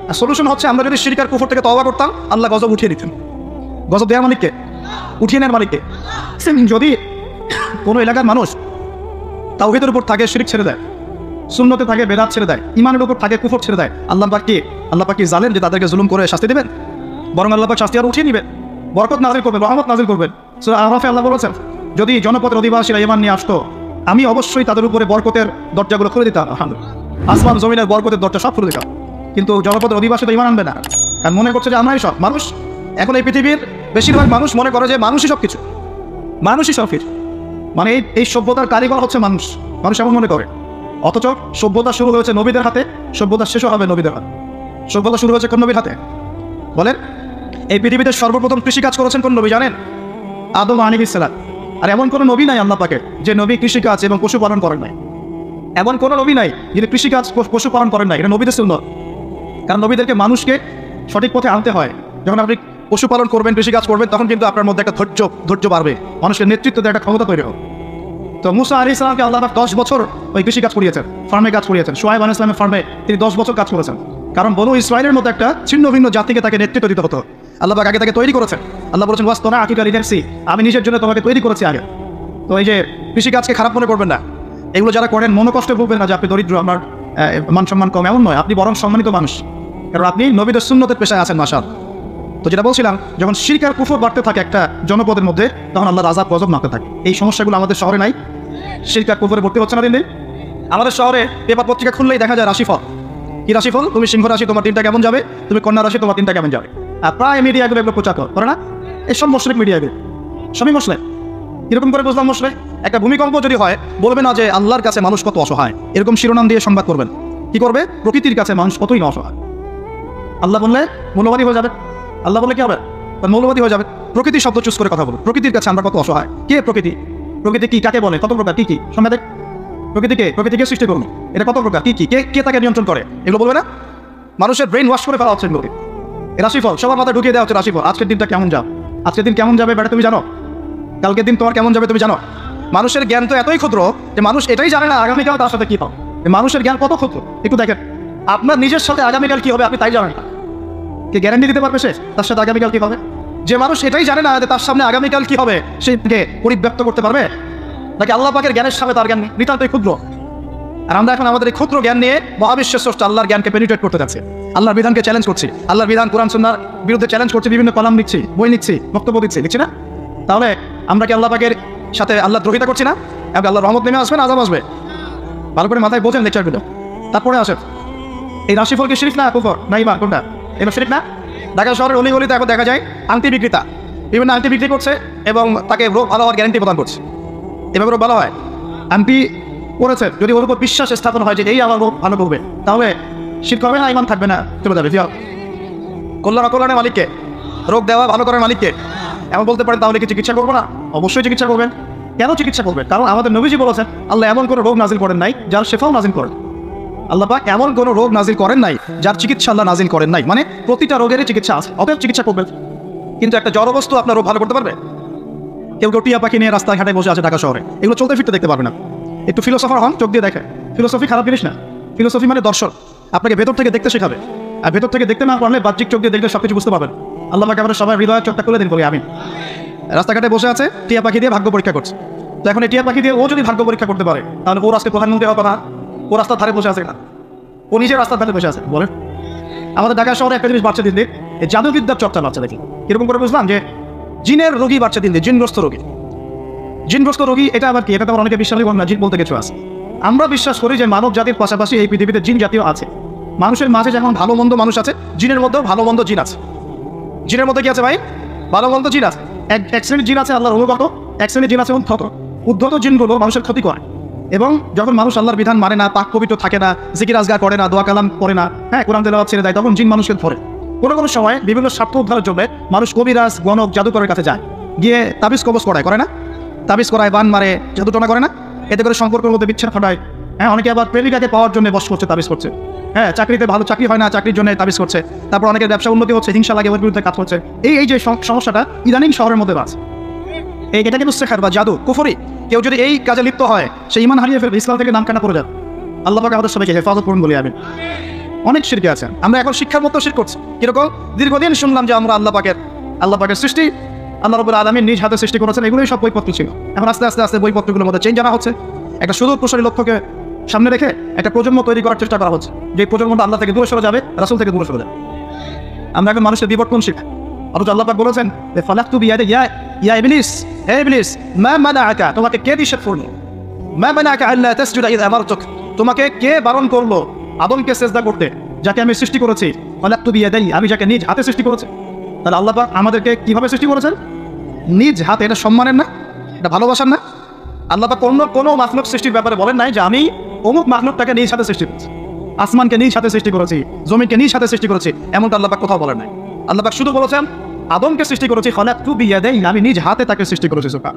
Speaker 1: আর সলিউশন হচ্ছে আমরা যদি শিরক আর কুফর থেকে তওবা করতাম, আল্লাহ গজব উঠিয়ে দিতেন। গজব দেওয়ার মালিককে? উঠিয়ে নেওয়ার মালিককে? যদি কোনো এলাকার মানুষ তাওহীদের উপর থাকে শিরক ছেড়ে দেয়, সুন্নতে থাকে বেদাত ছেড়ে দেয়, ইমানের উপর থাকে কুফর ছেড়ে দেয়, আল্লাহ পাক কি জানেন যে তাদেরকে জুলুম করে শাস্তি দেবেন? বরং আল্লাহ পাক শাস্তি আর উঠিয়ে নেবেন, বরকত নাযিল করবেন, রহমত নাযিল করবেন। সূরা আরাফে আল্লাহ বলেছেন, যদি জনপদের অধিবাসীরা ঈমান নিয়ে আসতো আমি অবশ্যই তাদের উপরে বরকতের দরজাগুলো খুলে দিতাম। আসমান জমিনের বরকতের দরজা সব খুলে দিতাম। কিন্তু জনপদের অধিবাসী তো ঈমান আনবে না, কারণ মনে করছে যে আমরাই সব। মানুষ এখন এই পৃথিবীর বেশিরভাগ মানুষ মনে করে যে মানুষই সব কিছু, মানুষই সব কিছু, মানে এই সভ্যতার কারিগর হচ্ছে মানুষ, মানুষ এমন মনে করে। অথচ সভ্যতা শুরু হয়েছে নবীদের হাতে, সভ্যতা শেষও হবে নবীদের হাতে। সভ্যতা শুরু হয়েছে কোন নবীর হাতে বলেন? এই পৃথিবীতে সর্বপ্রথম কৃষিকাজ করেছেন কোন নবী জানেন? আদম আলাইহিস সালাম। আর এমন কোনো নবী নাই আল্লাহ পাকের যে নবী কৃষিকাজ এবং পশুপালন করেন নাই। এমন কোনো নবী নাই যিনি কৃষিকাজ পশুপালন করেন নাই। এটা নবীদের সুন্নাত। কারণ নবীদেরকে মানুষকে সঠিক পথে আনতে হয়। যখন আপনি পশুপালন করবেন, কৃষিকাজ করবেন, তখন কিন্তু আপনার মধ্যে একটা ধৈর্য বাড়বে, মানুষের নেতৃত্ব দেওয়ার একটা ক্ষমতা তৈরি হবে। তো মুসা আলাইহিস সালামকে আল্লাহ 10 বছর ওই কৃষিকাজ করিয়েছেন, ফার্মে কাজ করিয়েছেন। শুআয়ব আলাইহিস সালামের ফার্মে তিনি 10 বছর কাজ করেছেন। কারণ বনু ইসরাইলের মতো একটা ছিন্ন ভিন্ন জাতিকে তাকে নেতৃত্ব দিতে হতো। আল্লাহ পাক আগে তাকে তৈরি করেছেন। আল্লাহ বলেছেন ওয়াসতানা আকিকা লিনাফসি, আমি নিজের জন্য তোমাকে তৈরি করেছি আগে। তো এই যে কৃষিকাজকে খারাপ মনে করবেন না, এগুলো যারা করেন মনোকষ্টে ভুগবেন না যে আপনি দরিদ্র, আমার মান সম্মান কম, এমন নয়। আপনি বরং সম্মানিত মানুষ, কারণ আপনি নবীদের সুন্নতের পেশায় আছেন মাশাআল্লাহ। তো যেটা বলছিলাম, যখন শিরক আর কুফর বাড়তে থাকে একটা জনপদের মধ্যে, তখন আল্লাহর আযাব গজব নামতে থাকে। এই সমস্যাগুলো আমাদের শহরে নাই? শিরক আর কুফরে ভর্তি হচ্ছে না দিন দিন? আমাদের শহরে পেপার পত্রিকা খুললেই দেখা যায় রাশিফল। কি রাশিফল? তুমি সিংহ রাশি, তোমার দিনটা কেমন যাবে। তুমি কন্যা রাশি, তোমার দিনটা কেমন যাবে। আর প্রায় মিডিয়াগুলো এগুলো প্রচার করে না? এইসব মুশরিক মিডিয়াগুলো সবই মুশরিক। এরকম করে বুঝলাম মুশরিক? একটা ভূমিকম্প যদি হয়, বলবে না যে আল্লাহর কাছে মানুষ কত অসহায়, এরকম শিরোনাম দিয়ে সংবাদ করবেন। কি করবে? প্রকৃতির কাছে মানুষ কতই না অসহায়। আল্লাহ বললে মৌলবাদী হয়ে যাবে। আল্লাহ বললে কি হবে? মৌলবাদী হয়ে যাবে। প্রকৃতি শব্দ চুজ করে কথা বলবে। প্রকৃতির কাছে আমরা কত অসহায়। কে প্রকৃতি? প্রকৃতি কি, কাকে বলে, কত প্রকার, কি কি সংজ্ঞা দেখ। প্রকৃতিকে সৃষ্টি করুন, এটা কত প্রকার, কি কি, কে তাকে নিয়ন্ত্রণ করে, এগুলো বলবে না? মানুষের ব্রেন ওয়াশ করে ফেলা হচ্ছে এগুলোকে। রাশিফল সবার মাথায় ঢুকিয়ে দেওয়া হচ্ছে। রাশিফল, আজকের দিনটা কেমন যাবে, আজকের দিন কেমন যাবে বেটা তুমি জানো? কালকের দিন তোমার কেমন যাবে তুমি জানো? মানুষের জ্ঞান তো এতই ক্ষুদ্র যে মানুষ এটাই জানে না আগামীকাল তার সাথে কি পাও। মানুষের জ্ঞান কত ক্ষুদ্র একটু দেখেন। আপনার নিজের সাথে আগামীকাল কি হবে আপনি তাই জানেন না। কে গ্যারান্টি দিতে পারবে সে তার সাথে আগামীকাল কি হবে? যে মানুষ এটাই জানে না যে তার সামনে আগামীকাল কি হবে, সেটাকে পরিব্যক্ত করতে পারবে নাকি? আল্লাহ পাকের জ্ঞানের সামনে তার জ্ঞান নিতান্তই ক্ষুদ্র। আর আমরা এখন আমাদের এই ক্ষুদ্র জ্ঞান নিয়ে মহাবিশ্বের স্রষ্টা আল্লাহর জ্ঞানকে পেনিট্রেট করতে যাচ্ছে। আল্লাহর বিধানকে চ্যালেঞ্জ করছি, আল্লাহর বিধান কোরআন সুন্নাহর বিরুদ্ধে চ্যালেঞ্জ করছি, বিভিন্ন কলাম লিখছি, বই লিখছি, বক্তব্য দিচ্ছি, লিখছি না? তাহলে আমরা কি আল্লাহ পাকের সাথে আল্লাহ দ্রোহিতা করছি না? এবং আল্লাহর রহমত নেমে আসবে না আযাব আসবে? ভালো করে মাথায় বোঝেন লেকচারগুলো, তারপরে আসেন। এই রাশিফল কি শিরক না কুফর না ঈমান? কোনটা? এবার শিরক না? ঢাকা শহরের অলিগলিতে এখন দেখা যায় আংটি বিক্রেতা বিভিন্ন আংটি বিক্রি করছে এবং তাকে রোগ ভালো হওয়ার গ্যারান্টি প্রদান করছে। এভাবে রোগ ভালো হয়। আংটি পড়েছে, যদি ওর উপর বিশ্বাস স্থাপন হয় যে এই আমার রোগ ভালো করবে, তাহলে শিরক হবে না? ঈমান থাকবে না? চলে যাবে। কল্যাণ অকল্যাণের মালিককে, রোগ দেওয়া ভালো করার মালিককে। এমন বলতে পারেন তাহলে কি চিকিৎসা করবো না? অবশ্যই চিকিৎসা করবেন। কেন চিকিৎসা করবেন? কারণ আমাদের নবীজি বলেছেন আল্লাহ এমন কোনো রোগ নাজিল করেন নাই যার শেফাও নাজিল করেন। আল্লাহ পাক এমন কোনো রোগ নাজিল করেন নাই যার চিকিৎসা আল্লাহ নাজিল করেন নাই। মানে প্রতিটা রোগেরই চিকিৎসা আছে, অতএব চিকিৎসা করবেন। কিন্তু একটা জড় বস্তু আপনার রোগ ভালো করতে পারবে? কেউ টিয়া পাখি নিয়ে রাস্তায় ঘাটে বসে আছে ঢাকা শহরে, এগুলো চলতে ফিরতে দেখতে পারবে না। একটু ফিলোসফার হন, চোখ দিয়ে দেখে। ফিলোসফি খারাপ জিনিস না। ফিলোসফি মানে দর্শন, আপনাকে ভেতর থেকে দেখতে শেখাবে। আর ভেতর থেকে দেখতে না পারলে বাহ্যিক চোখ দিয়ে দেখলে সব কিছু বুঝতে পারবেন। আল্লাহ পাক আমাদের সবাই হৃদয়ের চোখটা খুলে দিন বলি আমিন। রাস্তাঘাটে বসে আছে, টিয়া পাখি দিয়ে ভাগ্য পরীক্ষা করছে। তো এখন এই টিয়া পাখি দিয়ে ও যদি ভাগ্য পরীক্ষা করতে পারে, তাহলে ও আজকে প্রধানমন্ত্রী হওয়ার কথা। ও রাস্তার ধারে বসে আছে না, ও নিজের রাস্তার ধারে বসে আছে। বলেন, আমাদের ঢাকা শহরে একটা জিনিস বাড়ছে দিন দিন, এই জাদুবিদ্যার চর্চা বাড়ছে। দেখি এরকম করে বুঝলাম যে জিনের রোগী বাড়ছে দিন দিন, জিনগ্রস্ত রোগী। জিনগ্রস্ত রোগী এটা আবার কি? এটা তো অনেকে বিশ্বাস করেন না, জিন বলতে কিছু আছে। আমরা বিশ্বাস করি যে মানব জাতির পাশাপাশি এই পৃথিবীতে জিন জাতীয় আছে। মানুষের মাঝে যেমন ভালো মন্দ মানুষ আছে, জিনের মধ্যেও ভালো মন্দ জিন আছে। জিনের মধ্যে কি আছে ভাই? ভালো মন্দ জিন আছে। এক শ্রেণীর জিন আছে আল্লাহর অনুগত, এক শ্রেণীর জিন আছে উদ্ধত। উদ্ধত জিনগুলো মানুষের ক্ষতি করে, এবং যখন মানুষ আল্লাহর বিধান মানে না, পাক পবিত্র থাকে না, জিকির আজগার করে না, দোয়া কালাম করে না, হ্যাঁ কোরআন তেলাওয়াত ছেড়ে দেয়, তখন জিন মানুষকে ধরে। কোনো সময় বিভিন্ন স্বার্থ উদ্ধারের জন্য মানুষ কবিরাজ, গণক, জাদুকরের কাছে যায়, গিয়ে তাবিজ কবজ করে না? তাবিজ করায়, বান মারে, জাদুটনা করে না? এতে করে সম্পর্কের মধ্যে বিচ্ছেদ ঘটায়। হ্যাঁ, অনেকে আবার প্রেমিকাকে পাওয়ার জন্য বশ করছে, তাবিজ করছে। হ্যাঁ, চাকরিতে ভালো চাকরি হয় না, চাকরির জন্য তাবিজ করছে। তারপর অনেকের ব্যবসা উন্নতি হচ্ছে, হিংসা লাগে, ওর বিরুদ্ধে কাজ করছে। এই যে সমস্যাটা ইদানিং শহরের মধ্যে আছে। এটা কিন্তু শেখার বা জাদু, কুফরি। কেউ যদি এই কাজে লিপ্ত হয়, সে ঈমান হারিয়ে ফেলবে, ইসলাম থেকে নাম কাটা পড়ে যাবে। আল্লাহ পাক আমাদের সবাইকে হেফাজত করুন বলি আমিন। অনেক শিরকে আছে, আমরা এখন শিক্ষার মতো শিরক করছি। কিরকম? দীর্ঘদিন শুনলাম যে আমরা আল্লাহ পাকের সৃষ্টি, আল্লাহ রাব্বুল আলামিন নিজ হাতে সৃষ্টি করেছেন, এগুলোই সব বইপত্র ছিল। এখন আস্তে আস্তে বইপত্রগুলোর মধ্যে চেঞ্জ আনা হচ্ছে। একটা সুদূর প্রসারী লক্ষ্যকে সামনে রেখে একটা প্রজন্ম তৈরি করার চেষ্টা করা হচ্ছে, যে প্রজন্মটা আল্লাহ থেকে দূরে সরে যাবে, রাসূল থেকে দূরে সরে যাবে। আমরা এখন মানুষের বিবর্তন শিখাই, অথচ আল্লাহ পাক বলেছেন ফালাকতু বিয়াদি ইয়া ইবলিস, হে ইবলিস মা মানাআকা, তোমাকে কে নিষেধ করলো, মা মানাআকা আল্লা তাসজুদা ইয আমারতুক, তোমাকে কে বারণ করলো আদমকে সিজদা করতে, যাকে আমি সৃষ্টি করেছি, ফালাকতু বিয়াদি, আমি যাকে নিজ হাতে সৃষ্টি করেছি। তাহলে আল্লাহ পাক আমাদেরকে কিভাবে সৃষ্টি করেছেন? নিজ হাতে। এটা সম্মানের না? এটা ভালোবাসার না? আল্লাহ পাক কোনো মাখলুক সৃষ্টির ব্যাপারে বলেন নাই যে আমি অমুক মাখলুকটাকে নিজ হাতে সৃষ্টি করেছি, আসমানকে নিজ হাতে সৃষ্টি করেছি, জমিনকে নিজ হাতে সৃষ্টি করেছি, এমনটা আল্লাহ পাক কোথাও বলেন নাই। আল্লাহ পাক শুধু বলেছেন আদমকে সৃষ্টি করেছি, ফালাকতু বিয়াদি, আমি নিজ হাতে তাকে সৃষ্টি করেছি। সুবহান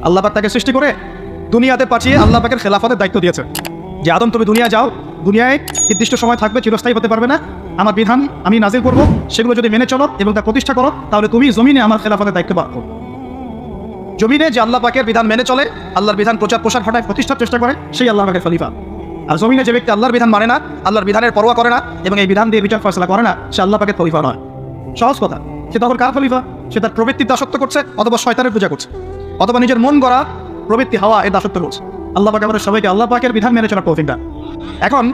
Speaker 1: আল্লাহ পাক তাকে সৃষ্টি করে দুনিয়াতে পাঠিয়ে আল্লাহ পাকের খেলাফতের দায়িত্ব দিয়েছে যে আদম তুমি দুনিয়া যাও, দুনিয়ায় নির্দিষ্ট সময় থাকবে, চিরস্থায়ী হতে পারবে না, আমার বিধান আমি নাজিল করবো, সেগুলো যদি মেনে চলো এবং তা প্রতিষ্ঠা করো, তাহলে তুমি জমিনে আমার খেলাফতের দায়িত্ব পালন করো। জমিনে যে আল্লাহ পাকের বিধান মেনে চলে, আল্লাহর বিধান প্রচার প্রসার ঘটায়, প্রতিষ্ঠার চেষ্টা করে, সেই আল্লাহ পাকের খলিফা। আর জমিনে যে ব্যক্তি আল্লাহর বিধান মানে না, আল্লাহর বিধানের পরোয়া করে না এবং এই বিধান দিয়ে বিচার ফয়সালা করে না, সে আল্লাহ পাকের খলিফা নয়। সহজ কথা, সে তখন কার খলিফা? সে তার প্রবৃত্তির দাসত্ব করছে, অথবা শয়তানের পূজা করছে, অথবা নিজের মন গড়া প্রবৃত্তি হাওয়া এর দাসত্ব করছে। আল্লাহ পাক আমাদের সবাইকে আল্লাহ পাকের বিধান মেনে চলার তৌফিক দান। এখন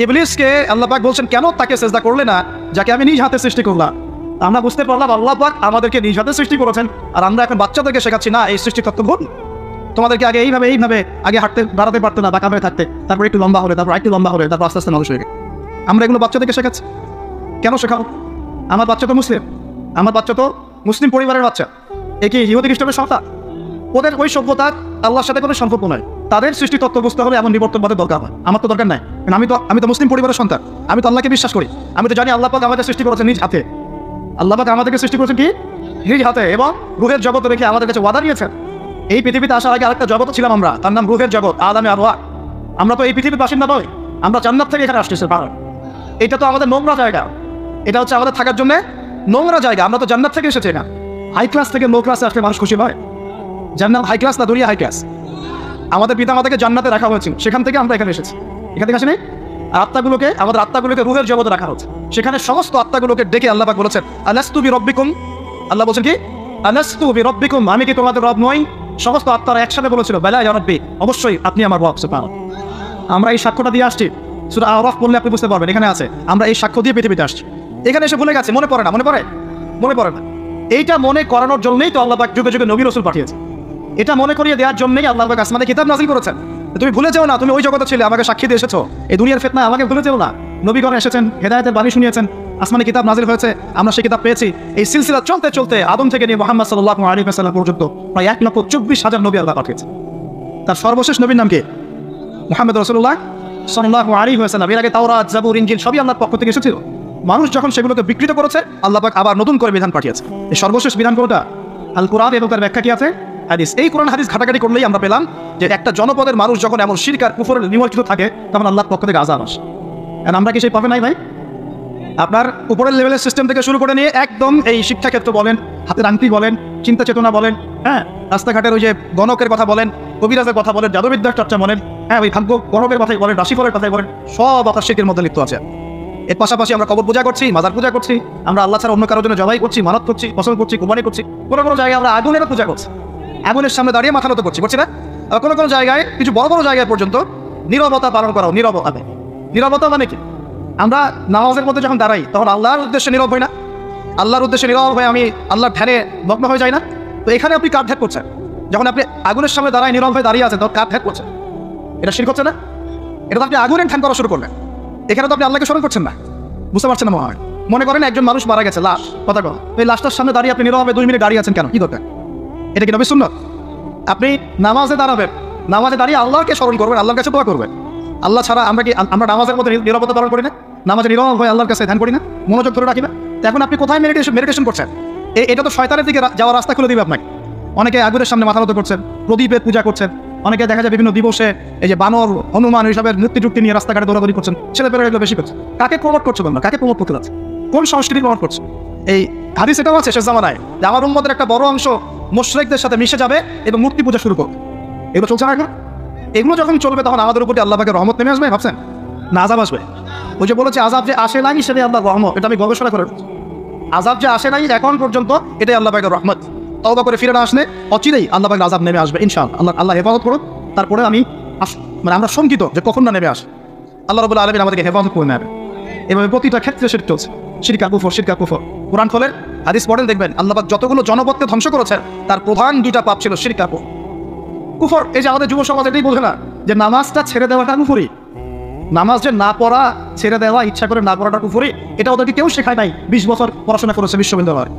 Speaker 1: ইবলিসকে আল্লাহ পাক বলছেন কেন তাকে সিজদা করলে না, যাকে আমি নিজ হাতে সৃষ্টি করলাম। আমরা বুঝতে পারলাম আল্লাহ পাক আমাদেরকে নিজ হাতে সৃষ্টি করেছেন, আর আমরা এখন বাচ্চাদেরকে শেখাচ্ছি না এই সৃষ্টি তত্ত্ব ভুল, তোমাদেরকে আগে এইভাবে আগে হাঁটতে দাঁড়াতে পারতো না, বাঁকা হয়ে থাকতে, তারপর একটু লম্বা হলে, তারপর একটু লম্বা হলে, তারপর আস্তে আস্তে মানুষ হয়ে গেছে। আমরা এগুলো বাচ্চাদেরকে শেখাচ্ছি। কেন শেখাবো? আমার বাচ্চা তো মুসলিম, আমার বাচ্চা তো মুসলিম পরিবারের বাচ্চা, এ কি ইহুদি খ্রিস্টানের সন্তান? ওদের ওই সভ্যতা আল্লাহর সাথে কোনো সম্পর্ক নয়। তাদের সৃষ্টি তত্ত্ব বুঝতে হলে এমন নিবর্তনবাদের দরকার হয়, আমার তো দরকার নাই। আমি তো মুসলিম পরিবারের সন্তান, আমি তো আল্লাহকে বিশ্বাস করি, আমি তো জানি আল্লাহ পাক আমাদের সৃষ্টি করেছেন নিজ হাতে। আল্লাহ পাক আমাদেরকে সৃষ্টি করেছেন কি? নিজ হাতে, এবং রূহের জগৎ রেখে আমাদের কাছে ওয়াদা নিয়েছেন। এই পৃথিবীতে আসার আগে আরেকটা জগৎ ছিলাম আমরা, তার নাম রূহের জগৎ, আদামে আরওয়াহ। আমরা তো এই পৃথিবীর বাসিন্দা নই, আমরা জান্নাত থেকে এখানে আসতেছি। এটা তো আমাদের নোংরা জায়গা, এটা হচ্ছে আমাদের থাকার জন্য নোংরা জায়গা। আমরা তো জান্নাত থেকে এসেছি না। হাই ক্লাস থেকে লো ক্লাসে আসলে মানুষ খুশি হয়? জান্নাত হাই ক্লাস না, দুনিয়া হাই ক্লাস। আমাদের পিতা মাতাকে জান্নাতে রাখা হয়েছিল, সেখান থেকে আমরা এখানে এসেছি। এখান থেকে আসেনি? আত্মাগুলোকে, আমাদের আত্মাগুলোকে রূহের জগতে রাখা হচ্ছে, সেখানে সমস্ত আত্মাগুলোকে ডেকে আল্লাহ পাক বলেছেন আলাস্তু বিরব্বিকুম, আল্লাহ বলছেন কি? আলাস্তু বিরব্বিকুম, আমি কি তোমাদের রব নই? সমস্ত আত্মারা একসাথে বলেছিল বেলা ইয়া রাব্বি, অবশ্যই আপনি আমার রব। সুবহানাল্লাহ। আমরা এই সাক্ষ্যটা দিয়ে আসছি, সূরা আরাফ বললে আপনি বুঝতে পারবেন, এখানে আছে আমরা এই সাক্ষ্য দিয়ে পৃথিবীতে আসছি। এখানে এসে ভুলে গেছে, মনে পড়ে না? মনে পড়ে না। এইটা মনে করানোর জন্যই তো আল্লাহ পাক যুগে যুগে নবী রাসূল পাঠিয়েছে। এটা মনে করিয়ে দেওয়ার জন্যই আল্লাহ পাক আসমানে কিতাব নাযিল করেছেন। তুমি ভুলে যাও না, তুমি ওই জগতে ছিলে, আমাকে সাক্ষী দিয়ে এসেছো, এই দুনিয়ার ফিতনা আমাকে ভুলে যাও না। নবীগণ এসেছেন, হেদায়েতের বাণী শুনিয়েছেন, আসমানে কিতাব নাযিল হয়েছে, আমরা সেই কিতাব পেয়েছি। এই সিলসিলা চলতে চলতে আদম থেকে নিয়ে মুহাম্মদ সাল্লাল্লাহু আলাইহি ওয়াসাল্লাম পর্যন্ত প্রায় 1,24,000 নবী আল্লাহ পাঠিয়েছে। তার সর্বশেষ নবীর নাম কি? মুহাম্মদ রাসূলুল্লাহ সাল্লাল্লাহু আলাইহি ওয়াসাল্লাম। এর আগে তাওরাত, জাবুর, ইনজিল সবই আল্লাহর পক্ষ থেকে এসেছিল। মানুষ যখন সেগুলোকে বিকৃত করেছে, আল্লাহ পাক আবার নতুন করে বিধান পাঠিয়েছে। এই সর্বশেষ বিধান কোনটা? আল কোরআন, এবং তার ব্যাখ্যা কি আছে? হাদিস। এই কোরআন হাদিস ঘাটাঘাটি করলেই আমরা পেলাম যে একটা জনপদের মানুষ যখন এমন শিরক আর কুফরে নিমজ্জিত থাকে, তখন আল্লাহর পক্ষ থেকে আযাব আসে। আর আমরা কি সেই পাবে নাই ভাই? আপনার উপরের লেভেলের সিস্টেম থেকে শুরু করে নিয়ে একদম এই শিক্ষাক্ষেত্র বলেন, হাতের আংটি বলেন, চিন্তা চেতনা বলেন, হ্যাঁ, রাস্তাঘাটের ওই যে গণকের কথা বলেন, কবিরাজের কথা বলেন, জাদুবিদ্যার চর্চা বলেন, হ্যাঁ, ওই ভাগ্য গণকের কথাই বলেন, রাশিফলের কথাই বলেন, সব আপনার শিরকের মধ্যে লিপ্ত আছে। এর পাশাপাশি আমরা কবর পূজা করছি, মাজার পূজা করছি, আমরা আল্লাহ ছাড়া অন্য কারোর জন্য জবাই করছি, মানত করছি, ফসল করছি, কুরবানি করছি। কোনো জায়গায় আমরা আগুনের পূজা করছি, আগুনের সামনে দাঁড়িয়ে মাথা নত করছি না? আর কোনো জায়গায়, কিছু বড় বড় জায়গায় পর্যন্ত নীরবতা পালন করা। নীরবতা মানে কি? আমরা নামাজের মধ্যে যখন দাঁড়াই, তখন আল্লাহর উদ্দেশ্যে নীরব হই না? আল্লাহর উদ্দেশ্যে নীরব হয়ে আমি আল্লাহর ধ্যানে মগ্ন হয়ে যাই না? তো এখানে আপনি কার ধ্যান করছেন? যখন আপনি আগুনের সামনে দাঁড়ায় নীরব হয়ে দাঁড়িয়ে আছেন, তখন কার ধ্যান করছেন? এটা শিরক হচ্ছে না? এটা তো আপনি আগুনের ধ্যান করা শুরু করলেন। এখানে তো আপনি আল্লাহকে স্মরণ করছেন না। বুঝতে পারছেন না? মনে করেন একজন মানুষ মারা গেছে, লাশ, কথা কথা, এই লাশটার সামনে দাঁড়িয়ে আপনি নীরবে 2 মিনিট দাঁড়িয়ে আছেন কেন? কি দরকার? এটা কি নবীর সুন্নাত? আপনি নামাজে দাঁড়াবেন, নামাজে দাঁড়িয়ে আল্লাহকে স্মরণ করবেন, আল্লাহর কাছে দোয়া করবেন। আল্লাহ ছাড়া আমরা নামাজের মধ্যে নীরবতা পালন করি না? নামাজে নীরব হয়ে আল্লাহর কাছে ধ্যান করি না? মনোযোগ ধরে রাখি না? এখন আপনি কোথায় মেডিটেশন করছেন? এটা তো শয়তানের দিকে যাওয়ার রাস্তা খুলে দিবে আপনাকে। অনেকে আগুনের সামনে মাথা নত করছেন, প্রদীপের পূজা করছেন, অনেকে দেখা যায় বিভিন্ন দিবসে এই যে বানর, হনুমান হিসাবে মূর্তি টুক্তি নিয়ে রাস্তাঘাটে দৌড়াদৌড়ি করছেন, ছেলেপেলেরা এগুলো বেশি করছে। কাকে প্রমোট করছো তোমরা? কাকে প্রমোট করতে যাচ্ছে? কোন সংস্কৃতি প্রমোট করছো? এই হাদিস এটাও আছে শেষ জামানায় যে আমার উম্মতের একটা বড় অংশ মুশরিকদের সাথে মিশে যাবে এবং মূর্তি পূজা শুরু করবে। এগুলো চলছে না এখন? এগুলো যখন চলবে, তখন আমাদের উপর আল্লাহ পাকের রহমত নেমে আসবে ভাবছেন, না আযাব আসবে? ওই যে বলেছে আযাব যে আসে নাই সেটাই আল্লাহর রহমত। এটা আমি গবেষণা করে, আযাব যে আসে নাই এখন পর্যন্ত, এটাই আল্লাহ পাকের রহমত। তওবা করে ফিরে না আসলে অচিরেই আল্লাহ পাকের আযাব নেমে আসবে ইনশাআল্লাহ। আল্লাহ হেফাজত করুন। তারপরে আমি মানে আমরা শঙ্কিত যে কখন না নেমে আসে। আল্লাহ রাব্বুল আলামিন আমাদেরকে হেফাজত করে নেবে। এভাবে প্রতিটা ক্ষেত্রে শিরক চলছে, শিরক আর কুফর, শিরক আর কুফর। কোরআন খোলেন, হাদিস পড়েন, দেখবেন আল্লাহ পাক যতগুলো জনপদকে ধ্বংস করেছেন তার প্রধান দুইটা পাপ ছিল শিরক আর কুফর। এই যে আমাদের যুব সমাজ এটাই বোঝে না যে নামাজটা ছেড়ে দেওয়াটা কুফরি, নামাজ যে না পড়া, ছেড়ে দেওয়া, ইচ্ছা করে না পড়াটা কুফরি, এটা ওদেরকে কেউ শেখায় নাই। 20 বছর পড়াশোনা করেছে বিশ্ববিদ্যালয়,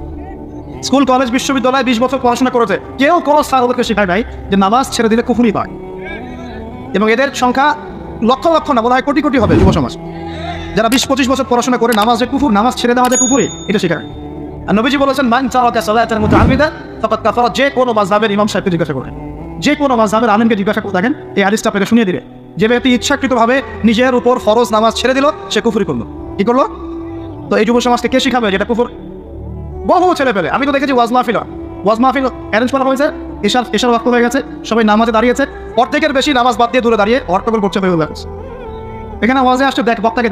Speaker 1: স্কুল কলেজ বিশ্ববিদ্যালয়ে 20 বছর পড়াশোনা করেছে, কেউ কোনো স্যার ওদেরকে শেখায় নাই যে নামাজ ছেড়ে দিলে কুফরি পায়। এবং এদের সংখ্যা লক্ষ লক্ষ না, বলা হয় কোটি কোটি হবে যুব সমাজ, যারা 20-25 বছর পড়াশোনা করে নামাজ যে কুফর, নামাজ ছেড়ে দেওয়া যে কুফরি, এটা শেখায়। আর নবীজি বলেছেন, মান তারাকা সালাতান মুতাআম্মিদান ফাকাদ কাফারা। যে কোনো মাযহাবের ইমাম সাহেবকে জিজ্ঞাসা করেন, যে কোনো মাযহাবের আলেমকে জিজ্ঞাসা করে থাকেন, এই হাদিসটা আপনাকে শুনিয়ে দিবে। যে ব্যক্তি ইচ্ছাকৃতভাবে নিজের উপর ফরজ নামাজ ছেড়ে দিল, সে কুফরি করলো। কি করলো? তো এই যুব সমাজকে কে শিখাবে যেটা কুফর? বহু ছেলে পেলে আমি তো দেখেছি ওয়াজ মাহফিল অ্যারেঞ্জ করা হয়েছে, এশার ওয়াক্ত হয়ে গেছে, সবাই নামাজে দাঁড়িয়েছে, অর্ধেকের বেশি নামাজ বাদ দিয়ে দূরে দাঁড়িয়ে হট্টগোল করছে, হয়ে গেছে। এখানে ওয়াজে আসছে বক্তাকে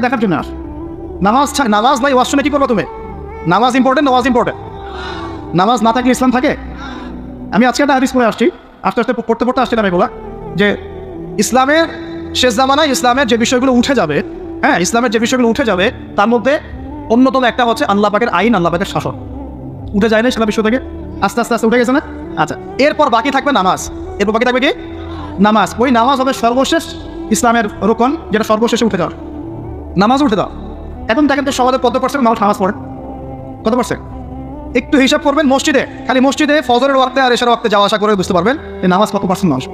Speaker 1: দেখার জন্য আস। নামাজ নাই, ওয়াজ শুনে কি করবো তুমি? নামাজ ইম্পর্টেন্ট না ওয়াজ ইম্পর্টেন্ট? নামাজ না থাকলে ইসলাম থাকে? আমি আজকে একটা হাদিস পড়ে আসছি, আস্তে আস্তে পড়তে আসছিলাম এগুলা, যে ইসলামের শেষ জামানায় ইসলামের যে বিষয়গুলো উঠে যাবে, হ্যাঁ, ইসলামের যে বিষয়গুলো উঠে যাবে তার মধ্যে অন্যতম একটা হচ্ছে আল্লাহ পাকের আইন, আল্লাহ পাকের শাসন। উঠে যায় না ইসলাম বিশ্ব থেকে? আস্তে আস্তে উঠে গেছে না? আচ্ছা, এরপর বাকি থাকবে নামাজ। এরপর বাকি থাকবে কি? নামাজ। ওই নামাজ হবে সর্বশেষ ইসলামের রোকন, যেটা সর্বশেষে উঠে যাওয়ার। নামাজ উঠে দাও। এখন দেখেন তো সমাজের কত পার্সেন্ট মানুষ নামাজ পড়ে? কত পার্সেন্ট? একটু হিসাব করবেন, খালি মসজিদে ফজরের ওয়াক্তে আর এশার ওয়াক্তে যাওয়া আসা করে বুঝতে পারবেন যে নামাজ কত পার্সেন্ট মানুষ,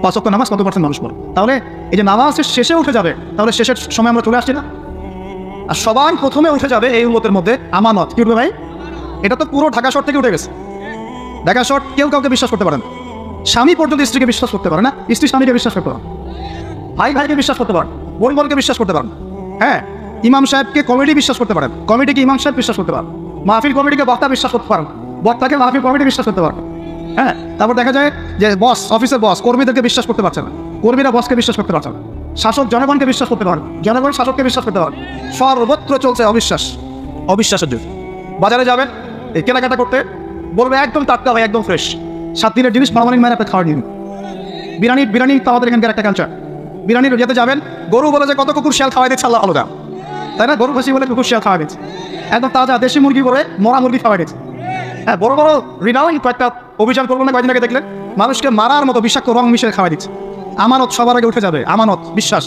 Speaker 1: 5 ওয়াক্ত নামাজ কত পার্সেন্ট মানুষ পড়ে। তাহলে এই যে নামাজ শেষে উঠে যাবে, তাহলে শেষের সময় আমরা চলে আসছি না? আর সবার প্রথমে উঠে যাবে এই উম্মতের মধ্যে আমানত। কি উঠবে ভাই? এটা তো পুরো ঢাকা শহর থেকে উঠে গেছে। ঢাকা শহর কেউ কাউকে বিশ্বাস করতে পারে না। স্বামী পর্যন্ত স্ত্রীকে বিশ্বাস করতে পারে না, স্ত্রী স্বামীকে বিশ্বাস করতে পারে, ভাই ভাইকে বিশ্বাস করতে পারে, বোন বোনকে বিশ্বাস করতে পারে। হ্যাঁ, ইমাম সাহেবকে কমিটি বিশ্বাস করতে পারেন, কমিটিকে ইমাম সাহেব বিশ্বাস করতে পারেন, মাহফিল কমিটিকে বক্তা বিশ্বাস করতে পারেন, বক্তাকে মাহফিল কমিটি বিশ্বাস করতে পারেন। হ্যাঁ, তারপর দেখা যায় যে অফিসের বস কর্মীদেরকে বিশ্বাস করতে পারছে না, কর্মীরা বসকে বিশ্বাস করতে পারছে না, শাসক জনগণকে বিশ্বাস করতে পারেন, জনগণ শাসককে বিশ্বাস করতে পারেন। সর্বত্র চলছে অবিশ্বাসের যুগ। বাজারে যাবেন এই কেনাকাটা করতে, বলবে একদম টাটকা হয়, একদম ফ্রেশ, 7 দিনের জিনিস পারমানেন্ট মানে আপনি খাওয়ার দিন। বিরিয়ানি তো আমাদের এখানকার একটা কালচার। বিরিয়ানির যেতে যাবেন, গরু বলে যে কত কুকুর শিয়াল খাওয়াই দিচ্ছে আল্লাহ আলাদা, তাই না? গরু ফাঁসি বলে কুকুর শিয়াল খাওয়া দিচ্ছে, একদম তাজা দেশি মুরগি বলে মরা মুরগি খাওয়াই দিচ্ছে। হ্যাঁ, বড় বড় রিনাউন কয়েকটা অভিযান করবো না কয়েকদিন আগে দেখলেন, মানুষকে মারার মতো বিষাক্ত রং মিশিয়ে খাওয়াই দিচ্ছে। আমানত সবার আগে উঠে যাবে, আমানত, বিশ্বাস।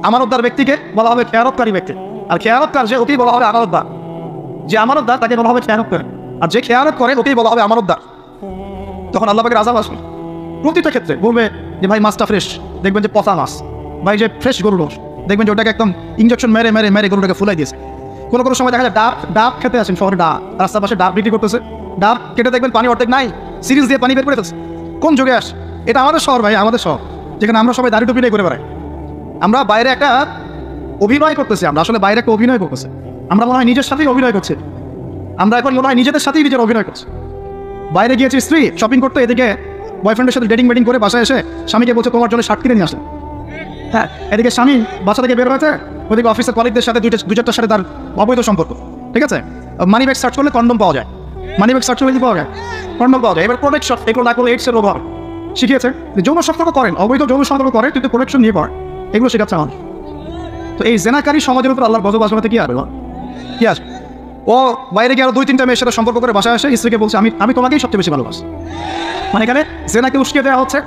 Speaker 1: আমানতদার ব্যক্তিকে বলা হবে খেয়ানতকারী ব্যক্তি, আর খেয়ানতকার যে ওকেই বলা হবে আমানতদার। যে আমানতদার তাকে বলা হবে খেয়ানতকারী, আর যে খেয়ানত করে ওকেই বলা হবে আমানতদার। তখন আল্লাহ পাকের আযাব আসবে প্রতিটা ক্ষেত্রে। বলবে যে ভাই মাছটা ফ্রেশ, দেখবেন যে পচা মাছ। ভাই যে ফ্রেশ গরুর রস, দেখবেন যে ওটাকে একদম ইঞ্জেকশন মেরে গরুটাকে ফুলাই দিয়েছে। কোনো সময় দেখা যায় ডাব খেতে আসেন শহরে, রাস্তার পাশে ডাব বিক্রি করতেছে, ডাব কেটে দেখবেন পানি অর্ধেক নাই, সিরিজ দিয়ে পানি বের করে দিচ্ছে। কোন যুগে আস? এটা আমাদের শহর ভাই, আমাদের শহর, যেখানে আমরা সবাই দাড়ি টুপি নিয়ে ঘুরে বেড়াই। আমরা বাইরে একটা অভিনয় করতেছি, আমরা আসলে বাইরে একটা অভিনয় করতেছি। আমরা মনে হয় নিজের সাথেই অভিনয় করছি, আমরা এখন মনে হয় নিজেদের সাথেই নিজের অভিনয় করছি। বাইরে গিয়েছি স্ত্রী শপিং করতে, এদিকে বয়ফ্রেন্ডের সাথে ডেটিং করে বাসায় এসে স্বামীকে বলছে তোমার জন্য শার্ট কিনে নিয়ে আসে। হ্যাঁ, এদিকে স্বামী বাসা থেকে বের হয়েছে, ওদিকে অফিসের কলিগদের সাথে 2-4টার সাথে তার অবৈধ সম্পর্ক। ঠিক আছে, মানি ব্যাগ সার্চ করলে কন্ডম পাওয়া যায়, মানি ব্যাগ সার্চ করলে কি পাওয়া যায়? কন্ডম পাওয়া যায়। এবার প্রোটেকশন, এগুলো না করলে এইডসের রোগ হবে। শিখিয়েছে যৌন সম্পর্ক করেন, অবৈধ যৌন সম্পর্ক করে, কিন্তু প্রোটেকশন নিয়ে পড়ে, এগুলো শেখাচ্ছে আমার। তো এই জেনাকারী সমাজের উপর আল্লাহর গজব আসবে কি আসবে? কি আসবে? ও বাইরে গিয়ে আরো 2-3টা মেয়ের সাথে সম্পর্ক করে বাসায় আসে, স্ত্রীকে বলছে আমি তোমাকেই সবচেয়ে বেশি ভালোবাসি। মানে এখানে জেনাকে উস্কিয়ে দেওয়া হচ্ছে,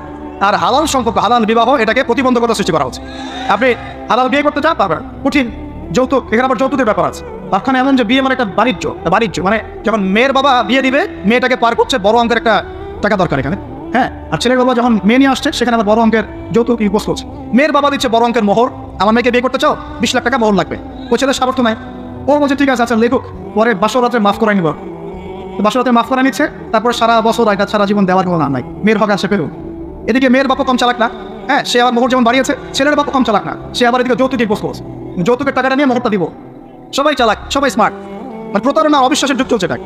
Speaker 1: আর হালাল সম্পর্ক, হালাল বিবাহ, এটাকে প্রতিবন্ধকতা সৃষ্টি করা হচ্ছে। আপনি হালাল বিয়ে করতে চান, পারবেন, কঠিন। যৌতুক, এখানে আবার যৌতুকের ব্যাপার আছে। তারখানে এমন যে বিয়ে মানে একটা বাণিজ্য, মানে যখন মেয়ের বাবা বিয়ে দিবে, মেয়েটাকে পার করছে, বড় অঙ্কের একটা টাকা দরকার এখানে। হ্যাঁ, আর ছেলের বাবা যখন মেয়ে নিয়ে আসছে, সেখানে আবার বড় অঙ্কের যৌতুক ইউজ করছে। মেয়ের বাবা দিচ্ছে বড় অঙ্কের মোহর, আমার মেয়েকে বিয়ে করতে চাও, 20 লাখ টাকা মোহর লাগবে। ওই ছেলের সামর্থ্য নাই, ও বলছে ঠিক আছে, আচ্ছা লেখুক, পরে বাসর রাত্রে মাফ করাই নিব। বাসর রাত্রে মাফ করা নিচ্ছে, তারপর সারা বছর এটা সারা জীবন দেওয়ার কোনো নাম নাই, মেয়ের হক আসে পেরো। এদিকে মেয়ের বাবা কম চালাক না, হ্যাঁ, সে আবার মোহর যেমন বাড়িয়েছে, ছেলের বাবা কম চালাক না, সে আবার এদিকে যৌতুক ইউজ করছে, যৌতুকের টাকাটা নিয়ে মোহরটা দিব। সবাই চালাক, সবাই স্মার্ট। মানে প্রতারণা, অবিশ্বাসের যুগ চলছে, এটা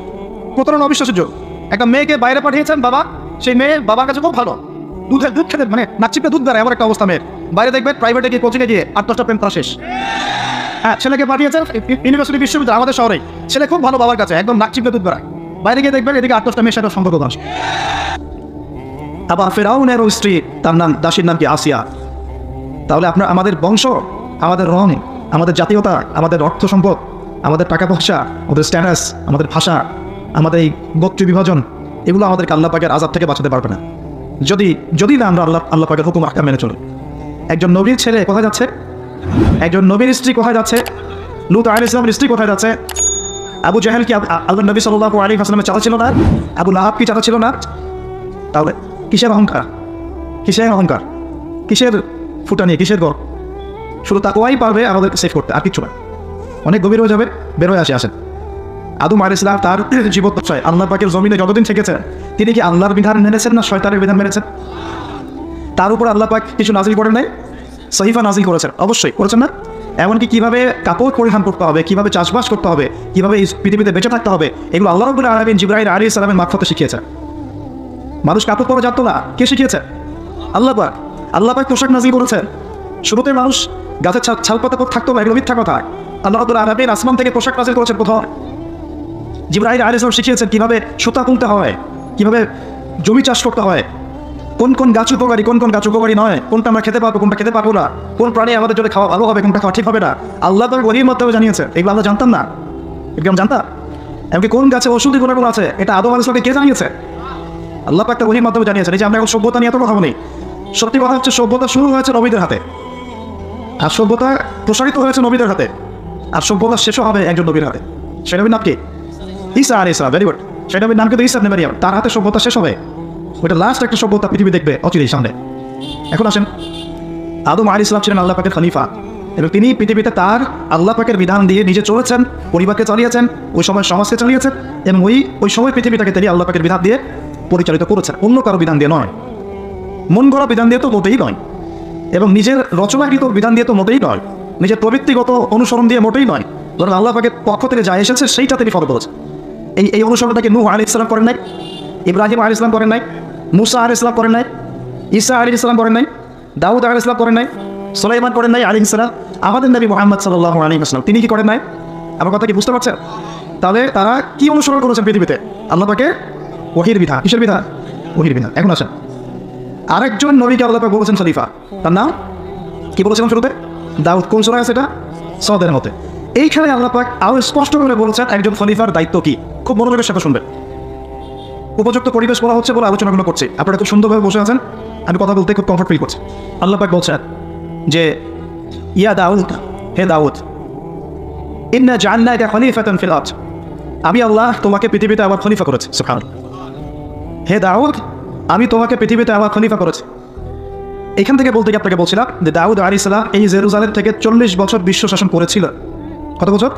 Speaker 1: প্রতারণা, অবিশ্বাসের যুগ। একটা মেয়েকে বাইরে পাঠিয়েছেন বাবা, সেই মেয়ে বাবার কাছে খুব ভালো, দুধ খেতে, মানে নাচিপে দুধ দেয়, এমন একটা অবস্থা মেয়ের। বাইরে দেখবেন প্রাইভেটে গিয়ে, কোচিংয়ে গিয়ে 8-10টা প্রেম তারা শেষ। হ্যাঁ, ছেলেকে পাঠিয়েছেন ইউনিভার্সিটি, বিশ্ববিদ্যালয়, আমাদের শহরে, ছেলে খুব ভালো বাবার কাছে, একদম নাচিপে দুধ বেড়ায়। বাইরে গিয়ে দেখবেন এদিকে 8-10টা মেয়ের সাথে সম্পর্ক আসে। আবার ফেরাউনেরও স্ত্রী, তার নাম, দাসীর নাম কি? আসিয়া। তাহলে আমাদের বংশ, আমাদের রং, আমাদের জাতীয়তা, আমাদের অর্থ সম্পদ, আমাদের টাকা পয়সা, আমাদের স্ট্যাটাস, আমাদের ভাষা, আমাদের এই গোত্র বিভাজন, এগুলো আমাদেরকে আল্লাহ পাকের আযাব থেকে বাঁচাতে পারবে না যদি না আমরা আল্লাহ পাকের হুকুম আহকাম মেনে চলি। একজন নবীর ছেলে কোথায় যাচ্ছে? একজন নবীর স্ত্রী কোথায় যাচ্ছে? লূত আলাইহিস সালামের স্ত্রী কোথায় যাচ্ছে? আবু জাহেল কি আল্লাহ নবী সাল্লাল্লাহু আলাইহি ওয়াসাল্লামের চাচা ছিল না? আবু লাহাব কি চাচা ছিল না? তাহলে কিসের অহংকার, কিসের অহংকার, কিসের ফুটানি, কিসের গর্ব? শুধু তাকওয়াই পারবে আমাদেরকে সেভ করতে, আর কিচ্ছু না। অনেক গভীর হয়ে যাবে, বের হয়ে আসেন। আদম আলাইহিস সালাম তার জীবদ্দশায় আল্লাহ পাকের জমিনে যতদিন থেকেছেন, তিনি কি আল্লাহর বিধান মেনেছেন না শয়তানের বিধান মেনেছেন? তার উপর আল্লাহ পাক কিছু নাজিল করেন নাই? সহিফা নাজিল করেছেন, অবশ্যই করেছেন না? এমনকি কীভাবে কাপড় পরিধান করতে হবে, কীভাবে চাষবাস করতে হবে, কীভাবে এই পৃথিবীতে বেঁচে থাকতে হবে, এগুলো আল্লাহ রাব্বুল আলামিন জিবরাইল আলাইহিস সালামের মারফতে শিখিয়েছেন। মানুষ কাপড় পরা জানতো না, কে শিখিয়েছে? আল্লাহ পাক। আল্লাহ পাক পোশাক নাজিল করেছেন। শুরুতে মানুষ গাছের ছালপাতা পর থাকতো না, এগুলো মিথ্যা কথা। আল্লাহ রাব্বুল আলামিন আসমান থেকে পোশাক নাজিল করেছেন প্রথম। জিবরাইল আলাইহিস সালাম শিখিয়েছেন কীভাবে সুতা তুলতে হয়, কীভাবে জমি চাষ করতে হয়, কোন কোন গাছ উপকারী, কোন কোন গাছ উপকারী নয়, কোনটা আমরা খেতে পারবো, কোনটা খেতে পারবো না, কোন প্রাণী আমাদের জন্য খাওয়া ভালো হবে, কোনটা খাওয়া ঠিক হবে না, আল্লাহ তার ওহীর মাধ্যমে জানিয়েছে। এগুলো আমরা জানতাম না, এগুলো আমরা জানতাম। এমনকি কোন গাছে ওষুধি গুণাগুণ আছে, এটা আদম আলাইহিস সালামকে কে জানিয়েছে? আল্লাহ পাক তার ওহীর মাধ্যমে জানিয়েছেন। এই যে আমরা এখন সভ্যতা নিয়ে এত কথা বলি, সত্যি কথা হচ্ছে সভ্যতা শুরু হয়েছে নবীদের হাতে, আর সভ্যতা প্রসারিত হয়েছে নবীদের হাতে, আর সভ্যতা শেষও হবে একজন নবীর হাতে। সেই নবীর নাম কি? ঈসা আলাইহিস সালাম। Very good. সেই নবীর নাম কিন্তু ঈসা ইবনে মারইয়াম। তার হাতে সভ্যতা শেষ হবে। ওইটা লাস্ট একটা সভ্যতা পৃথিবী দেখবে অচিরেই সামনে। এখন আসেন, আদম আলাইহিস সালাম ছিলেন আল্লাহ পাকের খলিফা, এবং তিনি পৃথিবীতে তার আল্লাহ পাকের বিধান দিয়ে নিজে চলেছেন, পরিবারকে চালিয়েছেন, ওই সময় সমাজকে চালিয়েছেন, এবং ওই সময় পৃথিবীটাকে তিনি আল্লাহ পাকের বিধান দিয়ে পরিচালিত করেছেন, অন্য কারো বিধান দিয়ে নয়, মন গড়া বিধান দিয়ে তো মোটেই নয়, এবং নিজের রচনাকৃত বিধান দিয়ে তো মোটেই নয়, নিজের প্রবৃত্তিগত অনুসরণ দিয়ে মোটেই নয়, বরং আল্লাহ পাকের পক্ষ থেকে যা এসেছে সেইটা তিনি ফলো করেছেন। এই অনুসরণটাকে নূহ আলাইহিস সালাম করেন নাই, ইব্রাহিম আলাইহিস সালাম করেন নাই, মুসা আলাইহিস সালাম করেন নাই, ঈসা আলাইহিস সালাম করেন নাই, দাউদ আলাইহিস সালাম করেন নাই, সুলাইমান করেন নাই আলাইহিস সালাম, আমাদের নবী মুহাম্মদ সাল্লাল্লাহু আলাইহি ওয়াসাল্লাম তিনি কি করেন নাই? আমার কথা কি বুঝতে পারছেন? তাহলে তারা কি অনুসরণ করেছেন পৃথিবীতে? আল্লাহ পাকের ওহীর বিধান। কিসের বিধান? ওহীর বিধান। এখন আসেন, আরেকজন নবীকে আল্লাহ পাক বলেছেন খলিফা, তার নাম কি বলেছিলাম শুরুতে? দাউদ। কোন সূরা আছে এটা? সদের মতে। এইখানে আল্লাহ পাক আরো স্পষ্ট করে বলেছেন একজন খলিফার দায়িত্ব কি। খুব মনোযোগের সাথে শুনবেন। উপযুক্ত পরিবেশ বলা হচ্ছে বলে আলোচনাগুলো করছি, আপনারা খুব সুন্দরভাবে বসে আছেন, আমি কথা বলতে খুব কমফর্ট ফিল করছি। আল্লাহ পাক বলছেন যে ইয়া দাউদ, হে দাউদ, ইন্না জাআলনাকা খলিফাতান ফিল আরদ, আমি আল্লাহ তোমাকে পৃথিবীতে আমার খলিফা করেছি। সুবহানাল্লাহ। হে দাউদ, আমি তোমাকে পৃথিবীতে আমার খলিফা করেছি। এখান থেকে বলতে গিয়ে আপনাকে বলছিলাম যে দাউদ আলাইহিস সালাম এই জেরুজালেম থেকে 40 বছর বিশ্ব শাসন করেছিল। কত বছর?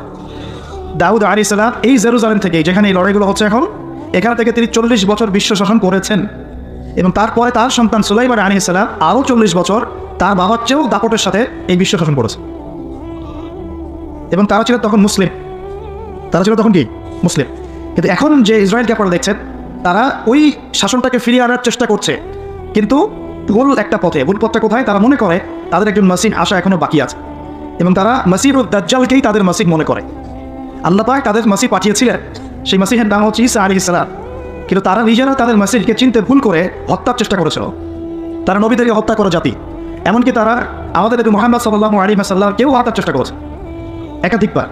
Speaker 1: দাউদ আলাইহিস সালাম এই জেরুজালেম থেকে, যেখানে এই লড়াইগুলো হচ্ছে এখন, এখান থেকে তিনি 40 বছর বিশ্ব শাসন করেছেন, এবং তারপরে তার সন্তান সুলাইমান আলাইহিস সালাম আরও 40 বছর তার বাবার চেয়েও দাপটের সাথে এই বিশ্ব শাসন করেছে, এবং তারা ছিল তখন মুসলিম। তারা ছিল তখন কি? মুসলিম। কিন্তু এখন যে ইসরায়েলকে আপনারা দেখছেন, তারা ওই শাসনটাকে ফিরিয়ে আনার চেষ্টা করছে, কিন্তু ভুল একটা পথে। ভুল পথটা কোথায়? তারা মনে করে তাদের একজন মাসিহ আসা এখনো বাকি আছে, এবং তারা মাসিহুদ দাজ্জালকেই তাদের মাসিহ মনে করে। আল্লাহ পাক তাদের মাসিহ পাঠিয়েছিলেন, সেই মাসিহের নাম হচ্ছে ঈসা আলাইহিস সালাম, কিন্তু তারা নিজেরা তাদের মাসিহকে চিনতে ভুল করে হত্যার চেষ্টা করেছিল। তারা নবীদেরকে হত্যা করা জাতি, এমনকি তারা আমাদের নবী মুহাম্মদ সাল্লাল্লাহু আলাইহি ওয়াসাল্লামকেও হত্যার চেষ্টা করেছে একাধিকবার।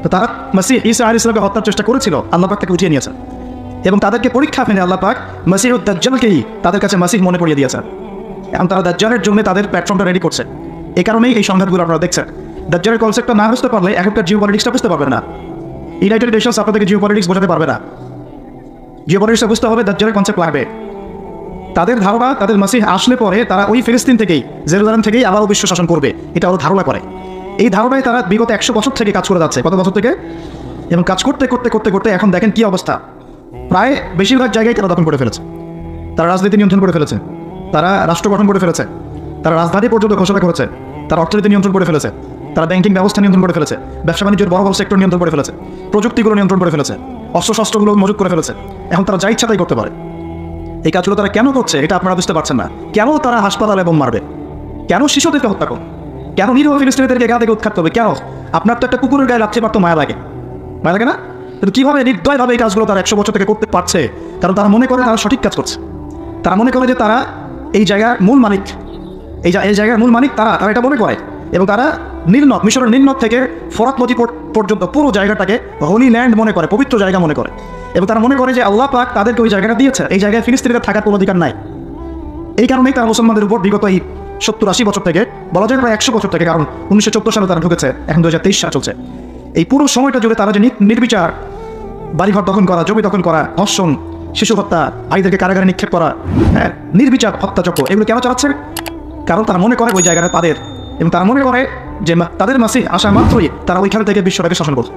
Speaker 1: তো তারা মাসিহ ঈসা আলাইহিস সালামকে হত্যার চেষ্টা করেছিল, আল্লাহ পাক তাকে উঠিয়ে নিয়েছেন, এবং তাদেরকে পরীক্ষা ফেলে আল্লাহ পাক মাসিহুদ দাজ্জালকেই তাদের কাছে মাসিহ মনে করিয়ে দিয়েছেন। এখন তারা দাজ্জালের জন্য তাদের প্ল্যাটফর্মটা রেডি করছে। এই কারণেই এই সংঘাতগুলো আপনারা দেখছেন। দাজ্জালের কনসেপ্টটা না বুঝতে পারলে এখনকার জিও পলিটিক্সটা বুঝতে পারবেন না। ইউনাইটেড নেশনস আপনাদেরকে জিও পলিটিক্স বোঝাতে পারবে না। জিও পলিটিক্সটা বুঝতে হবে, দাজ্জালের কনসেপ্ট লাগবে। তাদের ধারণা, তাদের মাসিহ আসলে পরে তারা ওই ফিলিস্তিন থেকেই, জেরুজালেম থেকেই আবারও বিশ্ব শাসন করবে, এটা ওরা ধারণা করে। এই ধারণায় তারা বিগত 100 বছর থেকে কাজ করে যাচ্ছে। কত বছর থেকে? এবং কাজ করতে করতে করতে করতে এখন দেখেন কি অবস্থা। প্রায় বেশিরভাগ জায়গায় তারা দখল করে ফেলেছে। তারা রাজনীতি নিয়ন্ত্রণ করে ফেলেছে, তারা রাষ্ট্র গঠন করে ফেলেছে, তারা রাজধানী পর্যন্ত ঘোষণা করেছে, তারা অর্থনীতি নিয়ন্ত্রণ করে ফেলেছে, তারা ব্যাংকিং ব্যবস্থা নিয়ন্ত্রণ করে ফেলেছে, ব্যবসা বাণিজ্যের বড় বড় সেক্টর নিয়ন্ত্রণ করে ফেলেছে, প্রযুক্তিগুলো নিয়ন্ত্রণ করে ফেলেছে, অস্ত্রশস্ত্রগুলো মজুত করে ফেলেছে। এখন তারা যা ইচ্ছা তাই করতে পারে। এই কাজগুলো তারা কেন করছে এটা আপনারা বুঝতে পারছেন না। কেন তারা হাসপাতালে বোম মারবে? কেন শিশুদেরকে হত্যা করবে? কেন নিরীহ ফিলিস্তিনিদেরকে গা থেকে উৎখাত করবে? কেন? আপনার তো একটা কুকুরের গায়ে লাথি মারতে মায়া লাগে, মায়া লাগে না? কিন্তু কীভাবে নির্দয়ভাবে এই কাজগুলো তারা 100 বছর থেকে করতে পারছে? কারণ তারা মনে করে তারা সঠিক কাজ করছে।
Speaker 2: তারা মনে করে যে তারা এই জায়গার মূল মালিক, এই জায়গার মূল মালিক তারা এটা মনে করে। এবং তারা নীলনদ, মিশরের নীলনদ থেকে ফরাত নদী পর্যন্ত পুরো জায়গাটাকে হোলি ল্যান্ড মনে করে, পবিত্র জায়গা মনে করে। এবং তারা মনে করে যে আল্লাহ পাক তাদেরকে ওই জায়গাটা দিয়েছে, এই জায়গায় ফিলিস্তিনিদের থাকার কোনো অধিকার নাই। এই কারণেই তারা মুসলমানদের উপর বিগত এই 70-80 বছর থেকে, বলা যায় প্রায় 100 বছর থেকে, কারণ 1914 সালে তারা ঢুকেছে, এখন 2023 সাল চলছে, এই পুরো সময়টা জুড়ে তারা যে নির্বিচার বাড়িঘর দখল করা, জমি দখল করা, ধর্ষণ, শিশু হত্যা, ভাইদেরকে কারাগারে নিক্ষেপ করা, হ্যাঁ, নির্বিচার হত্যাযজ্ঞ, এগুলো কেন চালাচ্ছে? কারণ তারা মনে করে ওই জায়গাটা তাদের, এবং তারা মনে করে যে তাদের মাসিহ আসা মাত্রই তারা ওইখান থেকে বিশ্বটাকে শাসন করছে।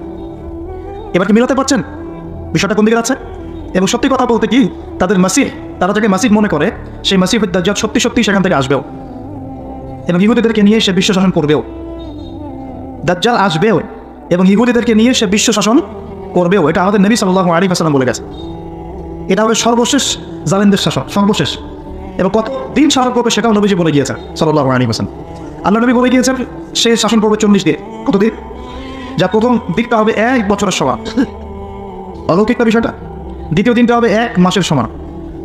Speaker 2: এবার কি মিলাতে পারছেন বিষয়টা কোন দিকে যাচ্ছে? এবং সত্যি কথা বলতে কি, তাদের মাসিহ, তারা যাকে মাসিহ মনে করে, সেই মাসিহ দাজ্জাল সত্যি সত্যি সেখান থেকে আসবেও, এবং ইহুদিদেরকে নিয়ে সে বিশ্ব শাসন করবেও। দাজ্জাল আসবেও এবং ইহুদিদেরকে নিয়ে সে বিশ্ব শাসন করবেও। এটা আমাদের নবী সাল্লাল্লাহু আলাইহি ওয়াসাল্লাম বলে গেছে। এটা হবে সর্বশেষ জালেমদের শাসন, সর্বশেষ। এবং কত দিন শাসন করবে সেটাও নবীজি বলে গিয়েছেন সাল্লাল্লাহু আলাইহি ওয়াসাল্লাম। আল্লাহ নবী বলে গিয়েছেন সে শাসন করবে 40 দিন। কতদিন? যা প্রথম দিকটা হবে 1 বছরের সমান, অলৌকিক না বিষয়টা। দ্বিতীয় দিনটা হবে 1 মাসের সমান,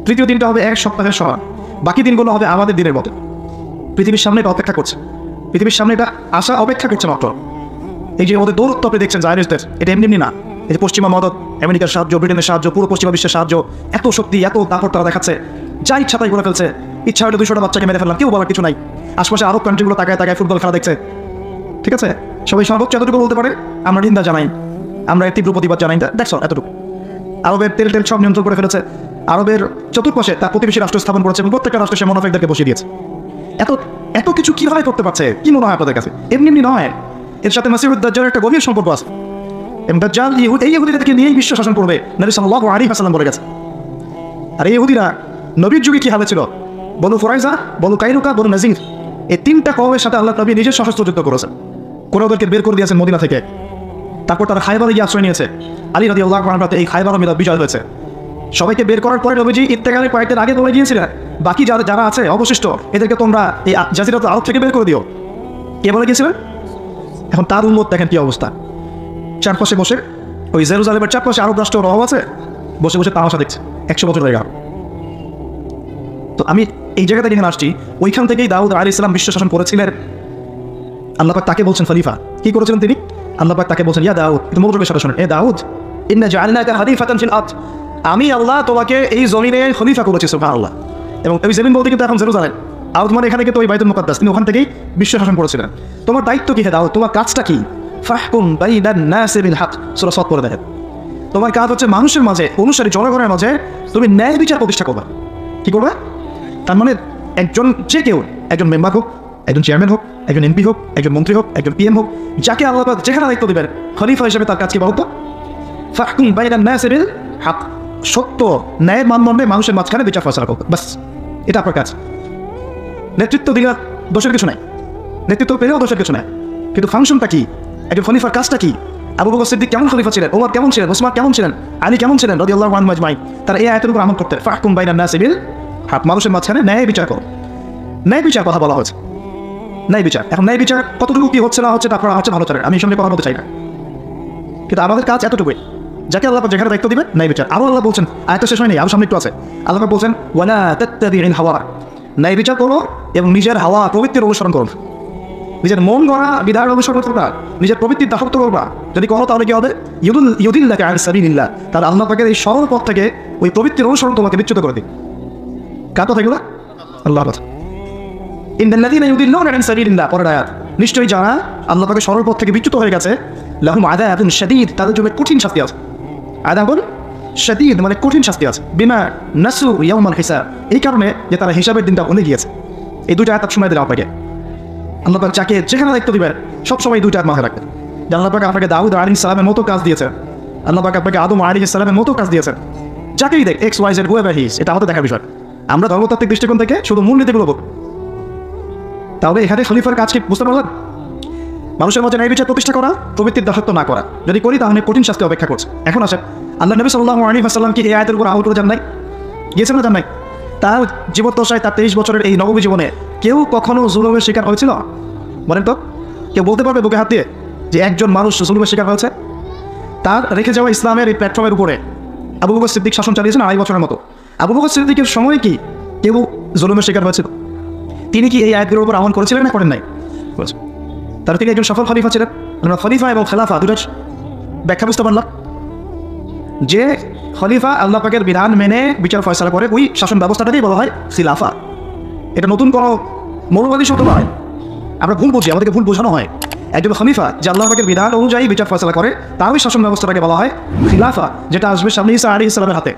Speaker 2: তৃতীয় দিনটা হবে 1 সপ্তাহের সমান, বাকি দিনগুলো হবে আমাদের দিনের মতো। পৃথিবীর সামনে এটা অপেক্ষা করছে, পৃথিবীর সামনে এটা আসা অপেক্ষা করছে মাত্র। এই যে ওদের দৌরত্ব আপনি দেখছেন জায়নিস্টদের, এটা এমনি না। এই যে পশ্চিমা মদত, আমেরিকার সাহায্য, ব্রিটেনের সাহায্য, পুরো পশ্চিমা বিশ্বের সাহায্য, এত শক্তি, এত দাপট তারা দেখাচ্ছে, যা ইচ্ছা তাই করে ফেলছে। ইচ্ছা হলে 200টা বাচ্চাকে মেরে ফেললাম, কেউ বলার কিছু নাই। আশপাশে আরব কান্ট্রিগুলো তাকায় তাকায় ফুটবল খেলা দেখছে, ঠিক আছে? সবাই সর্বোচ্চ এতটুকু বলতে পারে আমরা নিন্দা জানাই, আমরা এর তীব্র প্রতিবাদ জানাই, দেখছো এতটুকু। আরবের তেল সব নিয়ন্ত্রণ করে ফেলেছে, আরবের চতুর্পাশে তার প্রতিবেশী রাষ্ট্র স্থাপন করেছে, এবং প্রত্যেকটা রাষ্ট্র সে মুনাফিকদেরকে বসিয়ে দিয়েছে। এত কিছু কিভাবে করতে পারছে? কি মনে হয় আপনাদের কাছে? এমনি নয়, এর সাথে মাসিহুদ দাজ্জালের একটা গভীর সম্পর্ক আছে। এবং দাজ্জাল এই ইহুদিদেরকে নিয়েই বিশ্ব শাসন করবে, নবী সাল্লাল্লাহু আলাইহি ওয়াসাল্লাম বলে গেছে। আর এই ইহুদিরা নবীর যুগে কি হালে ছিল? বনু কুরাইজা, বনু কাইনুকা, বনু নাজির, এই 3টা কওমের সাথে আল্লাহ নবী নিজের সশস্ত্র যুদ্ধ করেছেন, করে ওদেরকে বের করে দিয়েছেন মদিনা থেকে। তারপর তারা খায়বারে গিয়ে আশ্রয় নিয়েছে। আলী রাদিয়াল্লাহু আনহু এই খায়বার বিজয় হয়েছে। সবাইকে বের করার পরে নবীজি ইত্তেকালের কয়েকদিন আগে বলে গিয়েছিলেন, বাকি যারা আছে অবশিষ্ট, এদেরকে তোমরা এই জাজিরাতুল আরব থেকে বের করে দিও। কে বলে গিয়েছিলেন? এখন তার উম্মত দেখেন কি অবস্থা। চারপাশে বসে, ওই জেরুজালেমের চারপাশে আরব রাষ্ট্র রহ আছে, বসে বসে তামাশা দেখছে। 100 বছর হয়ে গেল। তো আমি এই জায়গাতে যেখানে আসছি, ওইখান থেকেই দাউদ আলাইহিস সালাম বিশ্ব শাসন করেছিলেন। আল্লাহ পাক তাকে বলছেন খলিফা। কি করেছিলেন তিনি? আল্লাহ পাক তাকে বলছেন, ইয়া দাউদ, একটু মনোযোগের সাথে শুনেন, এ দাউদ, ইন্না জাআলনাকা খলিফাতান ফিল আরদ, আমি আল্লাহ তোমাকে এই জমিনে খলিফা করেছি, সুবহানাল্লাহ। এবং এই জমিন বলতে কিন্তু এখন জেরুজালেম, আরদ মানে এখানে কিন্তু ওই বাইতুল মুকাদ্দাস, তিনি ওখান থেকেই বিশ্ব শাসন করেছিলেন। তোমার দায়িত্ব কি হে দাউদ? তোমার কাজটা কি? ফাহকুম বাইনান নাসি বিল হক, সূরা সাদ পড়ে দেখেন। তোমার কাজ হচ্ছে মানুষের মাঝে, অনুসারী জনগণের মাঝে তুমি ন্যায় বিচার প্রতিষ্ঠা করবে। কি করবে? তার মানে একজন যে কেউ, একজন মেম্বার হোক, একজন চেয়ারম্যান হোক, একজন এমপি হোক, একজন মন্ত্রী হোক, একজন পিএম হোক, যাকে আল্লাহ পাক যেখানে দায়িত্ব দেবেন, খলিফা হিসেবে তার কাজ কি বলতো? ফাহকুম বাইনান নাসি বিল হক, সত্য ন্যায়ের মানদণ্ডে মানুষের মাঝখানে বিচার ফয়সালা করবে, বাস, এটা আপনার কাজ। নেতৃত্ব দিলে দোষের কিছু নাই, নেতৃত্ব পেলেও দোষের কিছু নাই, কিন্তু ফাংশনটা কি? একজন খলিফার কাজটা কি? আবু বকর সিদ্দিক কেমন খলিফা ছিলেন? ওমর কেমন ছিলেন? ওসমান কেমন ছিলেন? আলী কেমন ছিলেন রাদিয়াল্লাহু আনহুম আজমাইন? তারা এই আয়াতের উপর আমল করতেন, ফাহকুম বাইনান নাসি বিল হক, মানুষের মাঝখানে ন্যায় বিচার করো। ন্যায় বিচার কথা বলা হয়েছে, ন্যায় বিচার। এখন ন্যায় বিচার কতটুকু কি হচ্ছে না হচ্ছে তা আপনারা হচ্ছে ভালো চালেন, আমি এই সঙ্গে কথা বলতে চাই না, কিন্তু আমাদের কাজ এতটুকুই, যাকে আল্লাহ যেখানে দায়িত্ব দিবে ন্যায় বিচার। আরও আল্লাহ বলছেন, আয়াতটা শেষ হয়নি, আরও সামনে একটু আছে, আল্লাহ বলছেন ওয়ালা তাত্তাবিউল হাওয়া, ন্যায় বিচার করো এবং নিজের হাওয়া প্রবৃত্তির অনুসরণ করো। নিজের মন গড়া বিধান অনুসরণ করতে পারবা, নিজের প্রবৃত্তির দাসত্ব করবা। যদি করো তাহলে কি হবে? ইউদিল্লাকা আন সাবিলিল্লাহ, তার আল্লাহ পাকের এই সরল পথ থেকে ওই প্রবৃত্তির অনুসরণ তোমাকে বিচ্যুত করে দিই। কার কথা এগুলো? আল্লাহর কথা। ইন্নাল্লাযীনা ইউদিল্লুনা আন সাবিলিল্লাহ, পরের আয়াত, নিশ্চয়ই যারা আল্লাহ পাকের সরল পথ থেকে বিচ্যুত হয়ে গেছে, লাহুম আযাবুন শাদীদ, তাদের জন্য কঠিন শাস্তি আছে। আযাবুন শাদীদ মানে কঠিন শাস্তি আছে, বিমা নাসু ইয়াউমাল হিসাব, এই কারণে যে তারা হিসাবের দিনটা ভুলে গিয়েছে। এই দুইটা আয়াত সময় দিলাম আপনাকে। আল্লাহ পাক যাকে যেখানে দায়িত্ব দিবেন সবসময় এই দুইটা আয়াত মাথায় রাখবেন। যে আল্লাহ পাক আপনাকে দাউদ আলাইহিস সালামের মতো কাজ দিয়েছে, আল্লাহ পাক আপনাকে আদম আলাইহিস সালামের মতো কাজ দিয়েছেন। যাকেই দেখ X Y Z whoever he is, এটা আমাদের দেখার বিষয়। আমরা ধর্মতাত্ত্বিক দৃষ্টিকোণ থেকে শুধু মূলনীতিগুলো বলব। তাহলে এখানে খলিফার কাজ কি বুঝতে পারলেন? মানুষের মধ্যে ন্যায় বিচার প্রতিষ্ঠা করা, প্রবৃত্তির দাসত্ব না করা। যদি করি তাহলে কঠিন শাস্তি অপেক্ষা করছে। এখন আসেন, আল্লাহ নবী সাল্লাল্লাহু আলাইহি ওয়াসাল্লাম কি এই আয়াতের উপর আমল করে যান নাই? গিয়েছেন না যান নাই? তার জীবদ্দশায়, তার 23 বছরের এই নববী জীবনে কেউ কখনো জুলুমের শিকার হয়েছিল? বলেন তো, কেউ বলতে পারবে বুকে হাত দিয়ে যে একজন মানুষ জুলুমের শিকার হয়েছে? তার রেখে যাওয়া ইসলামের এই প্ল্যাটফর্মের উপরে আবু বকর সিদ্দিক শাসন চালিয়েছেন 2.5 বছরের মতো। আবু বকর সিদ্দিকের সময় কি কেউ জুলুমের শিকার হয়েছিল? তিনি কি এই আয়াতগুলোর উপর আমল করেছিলেন না করেন নাই? করেছেন। তাহলে তিনি একজন সফল খলিফা ছিলেন। আমরা খলিফা এবং খেলাফা দুটার ব্যাখ্যা বুঝতে পারলাম। যে খলিফা আল্লাহ পাকের বিধান মেনে বিচার ফয়সালা করে, ওই শাসন ব্যবস্থাটাকেই বলা হয় খিলাফা। এটা নতুন কোনো মৌলবাদী শব্দ নয়, আমরা ভুল বুঝি, আমাদেরকে ভুল বোঝানো হয়। একজন খলিফা যে আল্লাহ পাকের বিধান অনুযায়ী বিচার ফয়সালা করে, তার ওই শাসন ব্যবস্থাটাকে বলা হয় খিলাফা, যেটা আসবে সামনে ঈসা আলাইহিস সালামের হাতে।